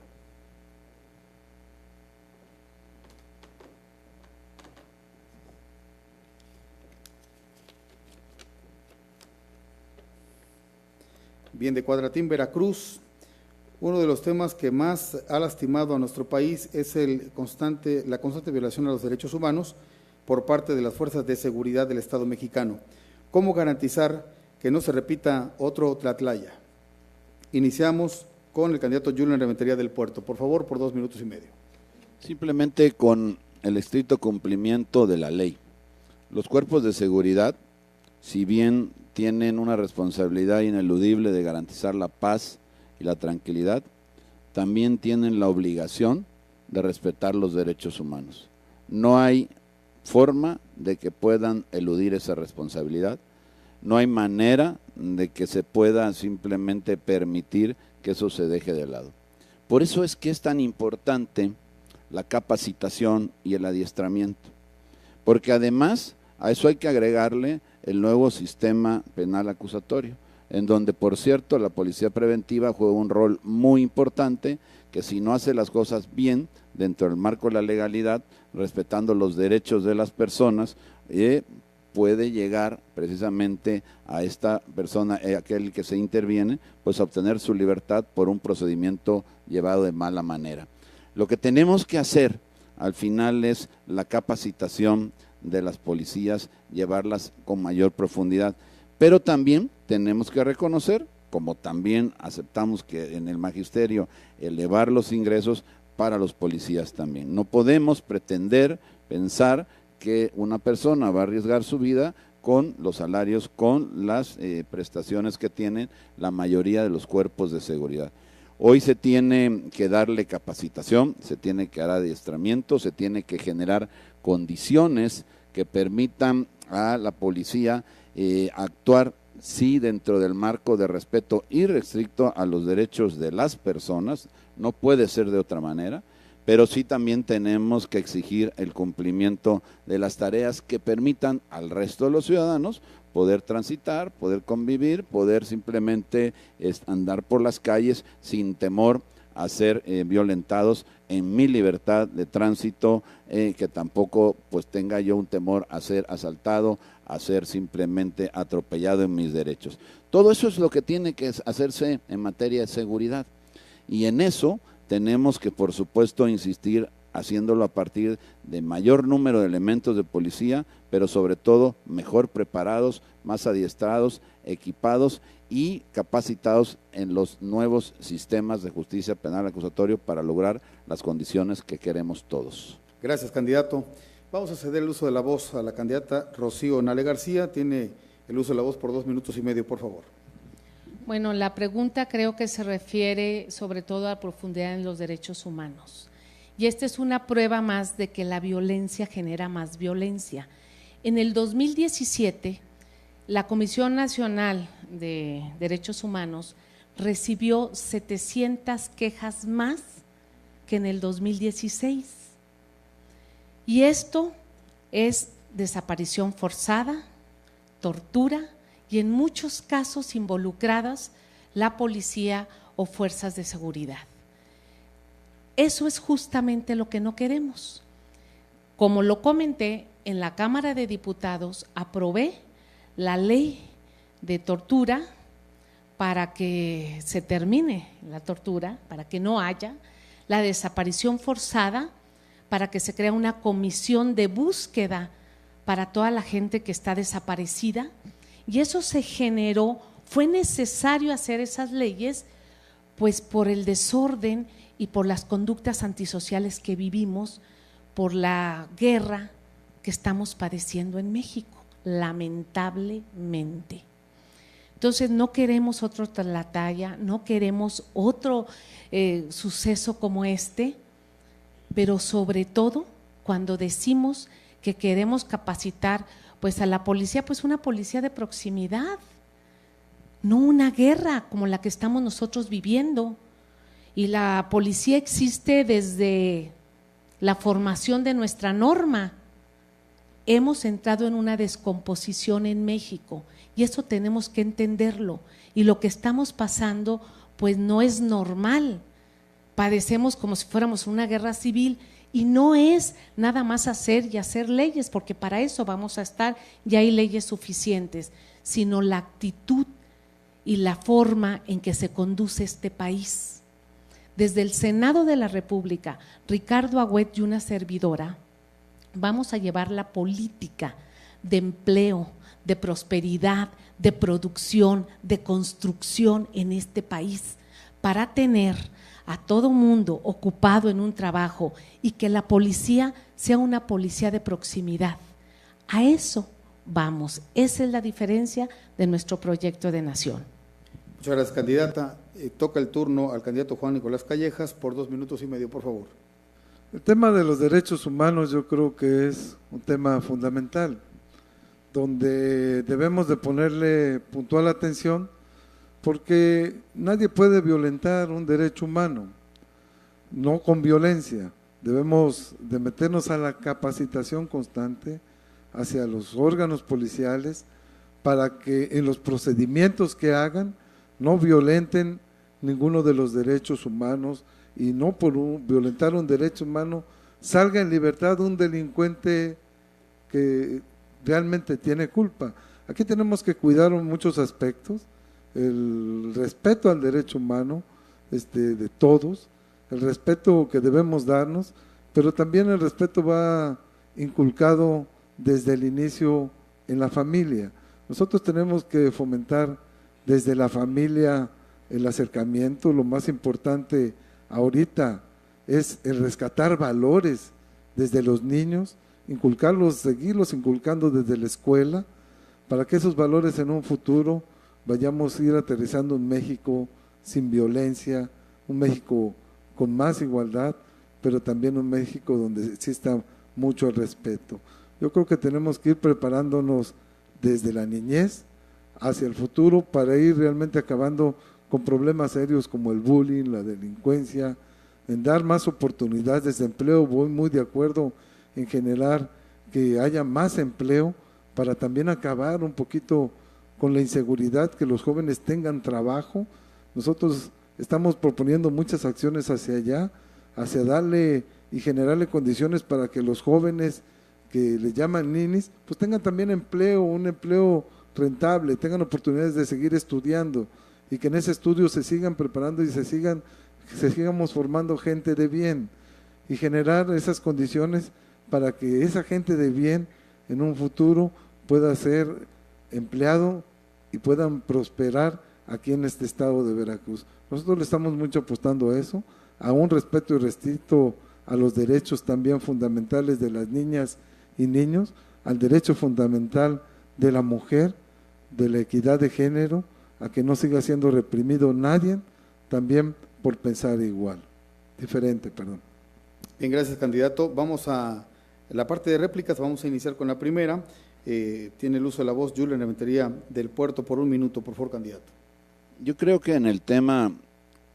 Bien, de Cuadratín, Veracruz, uno de los temas que más ha lastimado a nuestro país es la constante violación a los derechos humanos por parte de las fuerzas de seguridad del Estado mexicano. ¿Cómo garantizar que no se repita otro Tlatlaya? Iniciamos con el candidato Julián Rementería del Puerto. Por favor, por 2 minutos y medio. Simplemente con el estricto cumplimiento de la ley. Los cuerpos de seguridad, si bien tienen una responsabilidad ineludible de garantizar la paz y la tranquilidad, también tienen la obligación de respetar los derechos humanos. No hay forma de que puedan eludir esa responsabilidad, no hay manera de que se pueda simplemente permitir que eso se deje de lado. Por eso es que es tan importante la capacitación y el adiestramiento, porque además a eso hay que agregarle el nuevo sistema penal acusatorio, en donde, por cierto, la policía preventiva juega un rol muy importante, que si no hace las cosas bien, dentro del marco de la legalidad, respetando los derechos de las personas, puede llegar precisamente a esta persona, aquel que se interviene, pues a obtener su libertad por un procedimiento llevado de mala manera. Lo que tenemos que hacer al final es la capacitación de las policías, llevarlas con mayor profundidad, pero también tenemos que reconocer, como también aceptamos que en el magisterio elevar los ingresos para los policías también. No podemos pretender pensar que una persona va a arriesgar su vida con los salarios, con las prestaciones que tienen la mayoría de los cuerpos de seguridad. Hoy se tiene que darle capacitación, se tiene que dar adiestramiento, se tiene que generar condiciones que permitan a la policía actuar, sí, dentro del marco de respeto irrestricto a los derechos de las personas, no puede ser de otra manera, pero sí también tenemos que exigir el cumplimiento de las tareas que permitan al resto de los ciudadanos poder transitar, poder convivir, poder simplemente andar por las calles sin temor a ser violentados en mi libertad de tránsito, que tampoco pues tenga yo un temor a ser asaltado, a ser simplemente atropellado en mis derechos. Todo eso es lo que tiene que hacerse en materia de seguridad, y en eso tenemos que, por supuesto, insistir haciéndolo a partir de mayor número de elementos de policía, pero sobre todo mejor preparados, más adiestrados, equipados y capacitados en los nuevos sistemas de justicia penal acusatorio para lograr las condiciones que queremos todos. Gracias, candidato. Vamos a ceder el uso de la voz a la candidata Rocío Nale García. Tiene el uso de la voz por 2 minutos y medio, por favor. Bueno, la pregunta creo que se refiere sobre todo a profundidad en los derechos humanos. Y esta es una prueba más de que la violencia genera más violencia. En el 2017, la Comisión Nacional de Derechos Humanos recibió 700 quejas más que en el 2016. Y esto es desaparición forzada, tortura y en muchos casos involucradas la policía o fuerzas de seguridad. Eso es justamente lo que no queremos. Como lo comenté, en la Cámara de Diputados aprobé la ley de tortura para que se termine la tortura, para que no haya la desaparición forzada, para que se crea una comisión de búsqueda para toda la gente que está desaparecida, y eso se generó, fue necesario hacer esas leyes, pues por el desorden y por las conductas antisociales que vivimos, por la guerra que estamos padeciendo en México, lamentablemente. Entonces no queremos otro Tlatlaya, no queremos otro suceso como este, pero sobre todo cuando decimos que queremos capacitar pues a la policía, pues una policía de proximidad, no una guerra como la que estamos nosotros viviendo. Y la policía existe desde la formación de nuestra norma. Hemos entrado en una descomposición en México y eso tenemos que entenderlo. Y lo que estamos pasando pues no es normal. Padecemos como si fuéramos una guerra civil y no es nada más hacer y hacer leyes, porque para eso vamos a estar, ya hay leyes suficientes, sino la actitud y la forma en que se conduce este país. Desde el Senado de la República, Ricardo Agüet y una servidora, vamos a llevar la política de empleo, de prosperidad, de producción, de construcción en este país, para tener a todo mundo ocupado en un trabajo y que la policía sea una policía de proximidad. A eso vamos, esa es la diferencia de nuestro proyecto de nación. Muchas gracias, candidata. Toca el turno al candidato Juan Nicolás Callejas por 2 minutos y medio, por favor. El tema de los derechos humanos yo creo que es un tema fundamental, donde debemos de ponerle puntual atención, porque nadie puede violentar un derecho humano, no con violencia. Debemos de meternos a la capacitación constante hacia los órganos policiales para que en los procedimientos que hagan no violenten ninguno de los derechos humanos y no por violentar un derecho humano salga en libertad un delincuente que realmente tiene culpa. Aquí tenemos que cuidar muchos aspectos, el respeto al derecho humano de todos, el respeto que debemos darnos, pero también el respeto va inculcado desde el inicio en la familia. Nosotros tenemos que fomentar desde la familia el acercamiento. Lo más importante ahorita es el rescatar valores desde los niños, inculcarlos, seguirlos inculcando desde la escuela, para que esos valores en un futuro vayamos a ir aterrizando un México sin violencia, un México con más igualdad, pero también un México donde exista mucho el respeto. Yo creo que tenemos que ir preparándonos desde la niñez hacia el futuro para ir realmente acabando con problemas serios como el bullying, la delincuencia, en dar más oportunidades de empleo. Voy muy de acuerdo en generar que haya más empleo para también acabar un poquito con la inseguridad, que los jóvenes tengan trabajo. Nosotros estamos proponiendo muchas acciones hacia allá, hacia darle y generarle condiciones para que los jóvenes que les llaman ninis, pues tengan también empleo, un empleo rentable, tengan oportunidades de seguir estudiando y que en ese estudio se sigan preparando y sigamos formando gente de bien y generar esas condiciones para que esa gente de bien en un futuro pueda ser empleado y puedan prosperar aquí en este estado de Veracruz. Nosotros le estamos mucho apostando a eso, a un respeto irrestricto a los derechos también fundamentales de las niñas y niños, al derecho fundamental de la mujer, de la equidad de género, a que no siga siendo reprimido nadie, también por pensar diferente. Bien, gracias, candidato. Vamos a la parte de réplicas, vamos a iniciar con la primera. Tiene el uso de la voz Julen Rementería del Puerto por 1 minuto, por favor, candidato. Yo creo que en el tema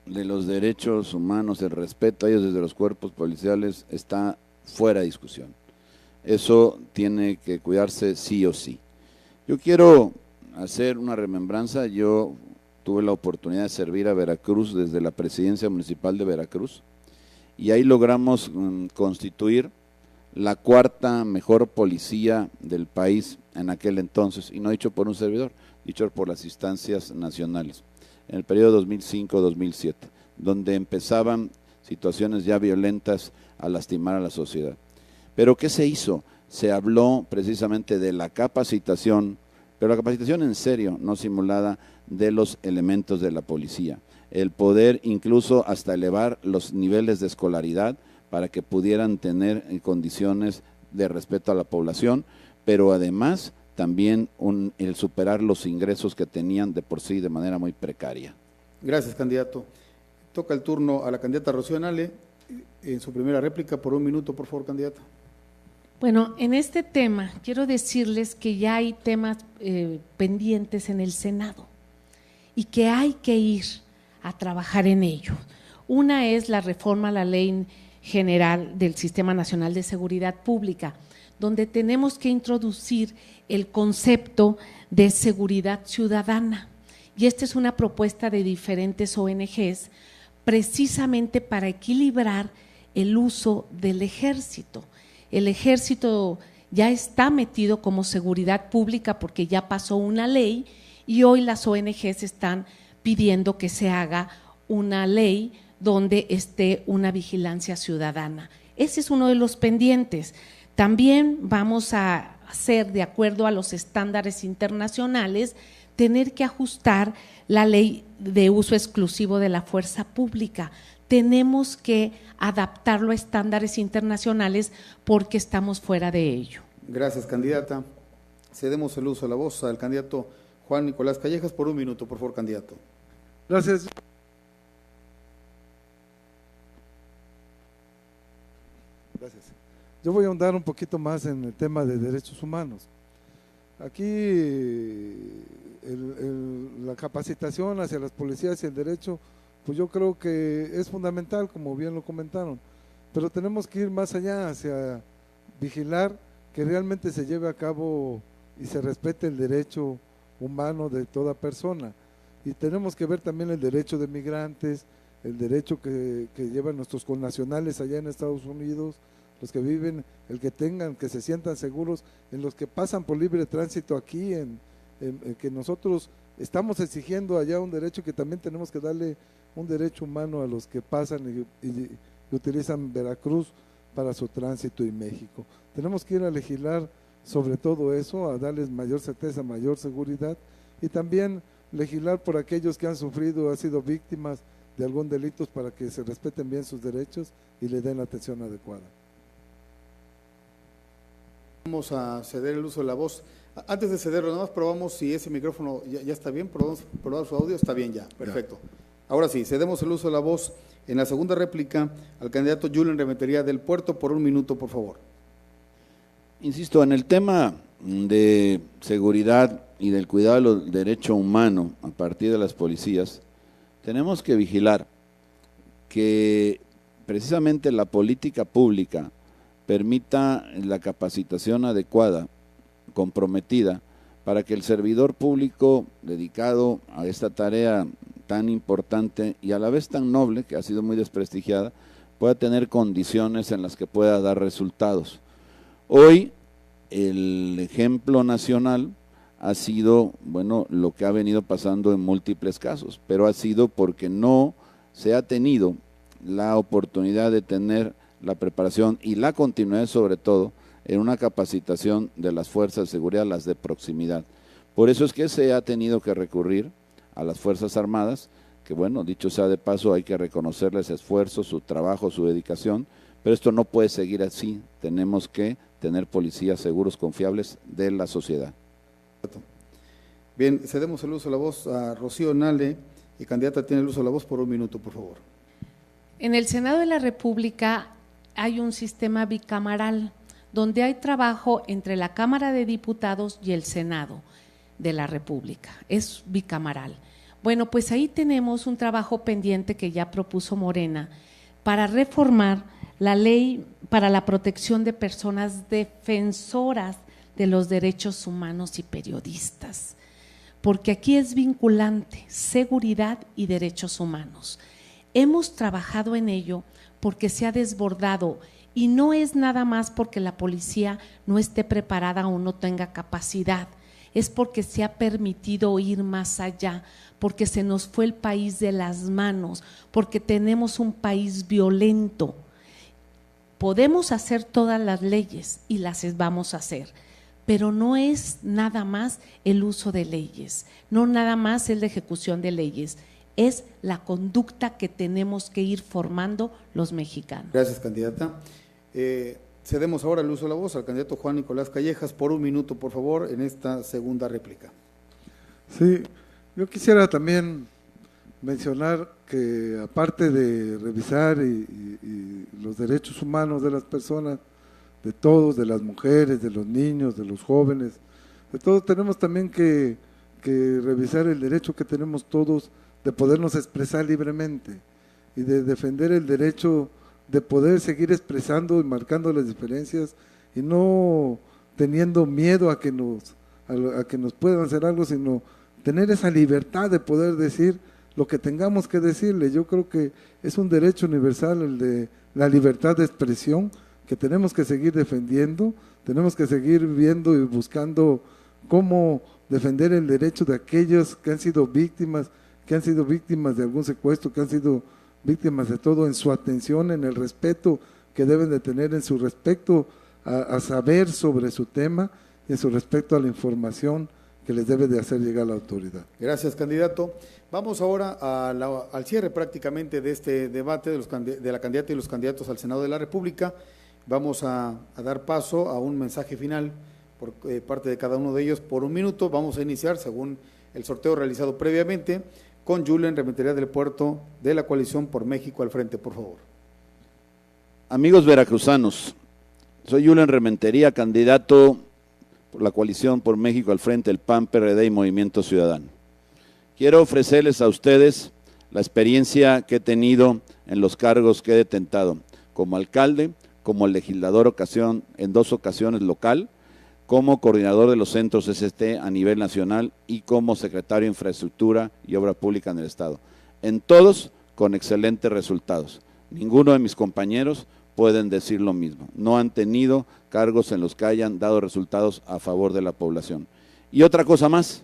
de los derechos humanos, el respeto a ellos desde los cuerpos policiales está fuera de discusión. Eso tiene que cuidarse sí o sí. Yo quiero hacer una remembranza. Yo tuve la oportunidad de servir a Veracruz desde la presidencia municipal de Veracruz y ahí logramos constituir la 4ª mejor policía del país en aquel entonces, y no dicho por un servidor, dicho por las instancias nacionales, en el periodo 2005-2007, donde empezaban situaciones ya violentas a lastimar a la sociedad. Pero ¿qué se hizo? Se habló precisamente de la capacitación, pero la capacitación en serio, no simulada, de los elementos de la policía, el poder incluso hasta elevar los niveles de escolaridad para que pudieran tener condiciones de respeto a la población, pero además también el superar los ingresos que tenían de por sí de manera muy precaria. Gracias, candidato. Toca el turno a la candidata Rocío Nale en su primera réplica por 1 minuto, por favor, candidata. Bueno, en este tema quiero decirles que ya hay temas pendientes en el Senado y que hay que ir a trabajar en ello. Una es la reforma a la Ley General del Sistema Nacional de Seguridad Pública, donde tenemos que introducir el concepto de seguridad ciudadana. Y esta es una propuesta de diferentes ONGs precisamente para equilibrar el uso del ejército. El ejército ya está metido como seguridad pública porque ya pasó una ley y hoy las ONGs están pidiendo que se haga una ley donde esté una vigilancia ciudadana. Ese es uno de los pendientes. También vamos a hacer, de acuerdo a los estándares internacionales, tener que ajustar la ley de uso exclusivo de la fuerza pública. Tenemos que adaptarlo a estándares internacionales porque estamos fuera de ello. Gracias, candidata. Cedemos el uso de la voz al candidato Juan Nicolás Callejas por 1 minuto, por favor, candidato. Gracias. Gracias. Yo voy a ahondar un poquito más en el tema de derechos humanos. Aquí la capacitación hacia las policías y el derecho, pues yo creo que es fundamental, como bien lo comentaron, pero tenemos que ir más allá, hacia vigilar que realmente se lleve a cabo y se respete el derecho humano de toda persona. Y tenemos que ver también el derecho de migrantes, el derecho que llevan nuestros connacionales allá en Estados Unidos, los que viven, el que tengan, que se sientan seguros, en los que pasan por libre tránsito aquí, en que nosotros estamos exigiendo allá un derecho que también tenemos que darle un derecho humano a los que pasan y utilizan Veracruz para su tránsito y México. Tenemos que ir a legislar sobre todo eso, a darles mayor certeza, mayor seguridad, y también legislar por aquellos que han sufrido, han sido víctimas de algún delito, para que se respeten bien sus derechos y le den la atención adecuada. Vamos a ceder el uso de la voz. Antes de cederlo, nada más probamos si ese micrófono ya está bien, probamos su audio, está bien ya, perfecto. Ahora sí, cedemos el uso de la voz en la segunda réplica al candidato Julen Rementería del Puerto por 1 minuto, por favor. Insisto, en el tema de seguridad y del cuidado de los derechos humanos a partir de las policías, tenemos que vigilar que precisamente la política pública permita la capacitación adecuada, comprometida, para que el servidor público dedicado a esta tarea tan importante y a la vez tan noble, que ha sido muy desprestigiada, pueda tener condiciones en las que pueda dar resultados. Hoy el ejemplo nacional ha sido, bueno, lo que ha venido pasando en múltiples casos, pero ha sido porque no se ha tenido la oportunidad de tener la preparación y la continuidad, sobre todo, en una capacitación de las fuerzas de seguridad, las de proximidad. Por eso es que se ha tenido que recurrir a las Fuerzas Armadas, que bueno, dicho sea de paso, hay que reconocerles esfuerzo, su trabajo, su dedicación, pero esto no puede seguir así, tenemos que tener policías seguros, confiables de la sociedad. Bien, cedemos el uso de la voz a Rocío Nale, y candidata tiene el uso de la voz por 1 minuto, por favor. En el Senado de la República hay un sistema bicameral, donde hay trabajo entre la Cámara de Diputados y el Senado de la República, es bicameral. Bueno, pues ahí tenemos un trabajo pendiente que ya propuso Morena para reformar la ley para la protección de personas defensoras de los derechos humanos y periodistas, porque aquí es vinculante, seguridad y derechos humanos. Hemos trabajado en ello porque se ha desbordado, y no es nada más porque la policía no esté preparada o no tenga capacidad, es porque se ha permitido ir más allá, porque se nos fue el país de las manos, porque tenemos un país violento. Podemos hacer todas las leyes y las vamos a hacer, pero no es nada más el uso de leyes, no nada más es la ejecución de leyes, es la conducta que tenemos que ir formando los mexicanos. Gracias, candidata. Cedemos ahora el uso de la voz al candidato Juan Nicolás Callejas por 1 minuto, por favor, en esta segunda réplica. Sí, yo quisiera también mencionar que aparte de revisar y los derechos humanos de las personas, de todos, de las mujeres, de los niños, de los jóvenes, de todos, tenemos también que revisar el derecho que tenemos todos de podernos expresar libremente y de defender el derecho de poder seguir expresando y marcando las diferencias y no teniendo miedo a que nos puedan hacer algo, sino tener esa libertad de poder decir lo que tengamos que decirle. Yo creo que es un derecho universal el de la libertad de expresión que tenemos que seguir defendiendo, tenemos que seguir viendo y buscando cómo defender el derecho de aquellos que han sido víctimas de algún secuestro, que han sido víctimas de todo, en su atención, en el respeto que deben de tener, en su respecto a saber sobre su tema y en su respecto a la información que les debe de hacer llegar la autoridad. Gracias, candidato. Vamos ahora al cierre prácticamente de este debate de la candidata y los candidatos al Senado de la República. Vamos a dar paso a un mensaje final por parte de cada uno de ellos por 1 minuto. Vamos a iniciar, según el sorteo realizado previamente, con Julen Rementería del Puerto, de la Coalición por México al Frente, por favor. Amigos veracruzanos, soy Julen Rementería, candidato por la Coalición por México al Frente, el PAN, PRD y Movimiento Ciudadano. Quiero ofrecerles a ustedes la experiencia que he tenido en los cargos que he detentado, como alcalde, como legislador en 2 ocasiones local, como coordinador de los centros ST a nivel nacional y como secretario de Infraestructura y Obra Pública en el Estado. En todos con excelentes resultados. Ninguno de mis compañeros pueden decir lo mismo. No han tenido cargos en los que hayan dado resultados a favor de la población. Y otra cosa más,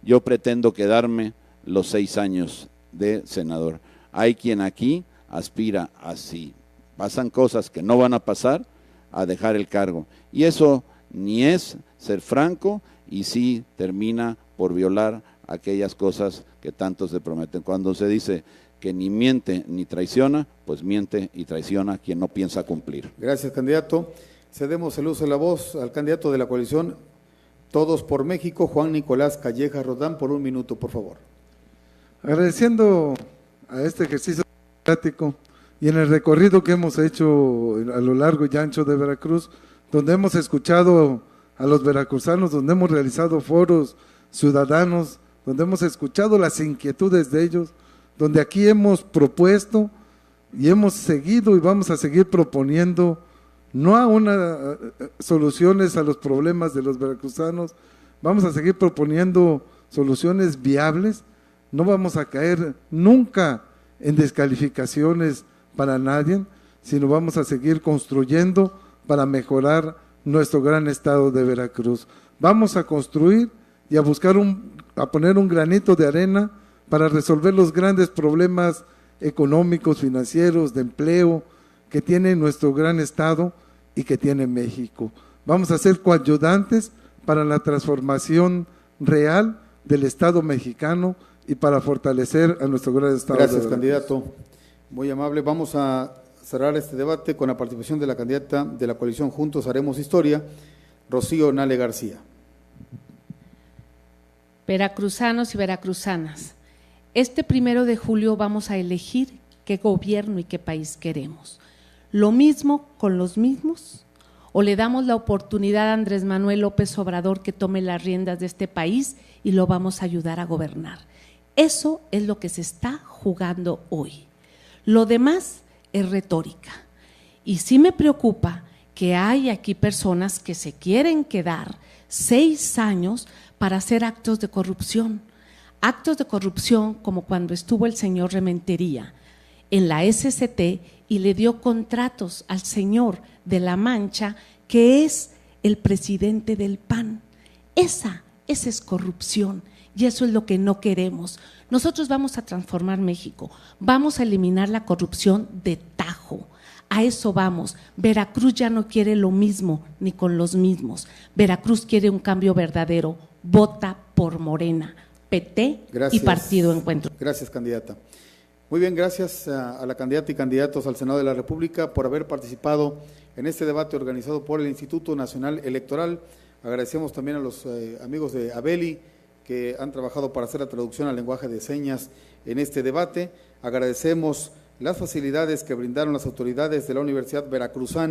yo pretendo quedarme los 6 años de senador. Hay quien aquí aspira así. Pasan cosas que no van a pasar, a dejar el cargo. Y eso ni es ser franco y sí termina por violar aquellas cosas que tanto se prometen. Cuando se dice que ni miente ni traiciona, pues miente y traiciona quien no piensa cumplir. Gracias, candidato. Cedemos el uso de la voz al candidato de la coalición Todos por México, Juan Nicolás Calleja Rodán, por 1 minuto, por favor. Agradeciendo a este ejercicio democrático y en el recorrido que hemos hecho a lo largo y ancho de Veracruz, donde hemos escuchado a los veracruzanos, donde hemos realizado foros ciudadanos, donde hemos escuchado las inquietudes de ellos, donde aquí hemos propuesto y hemos seguido y vamos a seguir proponiendo no a soluciones a los problemas de los veracruzanos, vamos a seguir proponiendo soluciones viables, no vamos a caer nunca en descalificaciones para nadie, sino vamos a seguir construyendo para mejorar nuestro gran estado de Veracruz. Vamos a construir y a buscar a poner un granito de arena para resolver los grandes problemas económicos, financieros, de empleo que tiene nuestro gran estado y que tiene México. Vamos a ser coayudantes para la transformación real del Estado mexicano y para fortalecer a nuestro gran estado. Gracias, candidato. Muy amable. Vamos a cerrar este debate con la participación de la candidata de la coalición Juntos Haremos Historia, Rocío Nale García. Veracruzanos y veracruzanas, este 1 de julio vamos a elegir qué gobierno y qué país queremos. ¿Lo mismo con los mismos? ¿O le damos la oportunidad a Andrés Manuel López Obrador que tome las riendas de este país y lo vamos a ayudar a gobernar? Eso es lo que se está jugando hoy. Lo demás es retórica. Y sí me preocupa que hay aquí personas que se quieren quedar 6 años para hacer actos de corrupción como cuando estuvo el señor Rementería en la SCT y le dio contratos al señor de La Mancha, que es el presidente del PAN. Esa es corrupción y eso es lo que no queremos. Nosotros vamos a transformar México, vamos a eliminar la corrupción de tajo. A eso vamos. Veracruz ya no quiere lo mismo ni con los mismos. Veracruz quiere un cambio verdadero. Vota por Morena, PT y Partido Encuentro. Gracias, candidata. Muy bien, gracias a la candidata y candidatos al Senado de la República por haber participado en este debate organizado por el Instituto Nacional Electoral. Agradecemos también a los amigos de Abeli que han trabajado para hacer la traducción al lenguaje de señas en este debate. Agradecemos las facilidades que brindaron las autoridades de la Universidad Veracruzana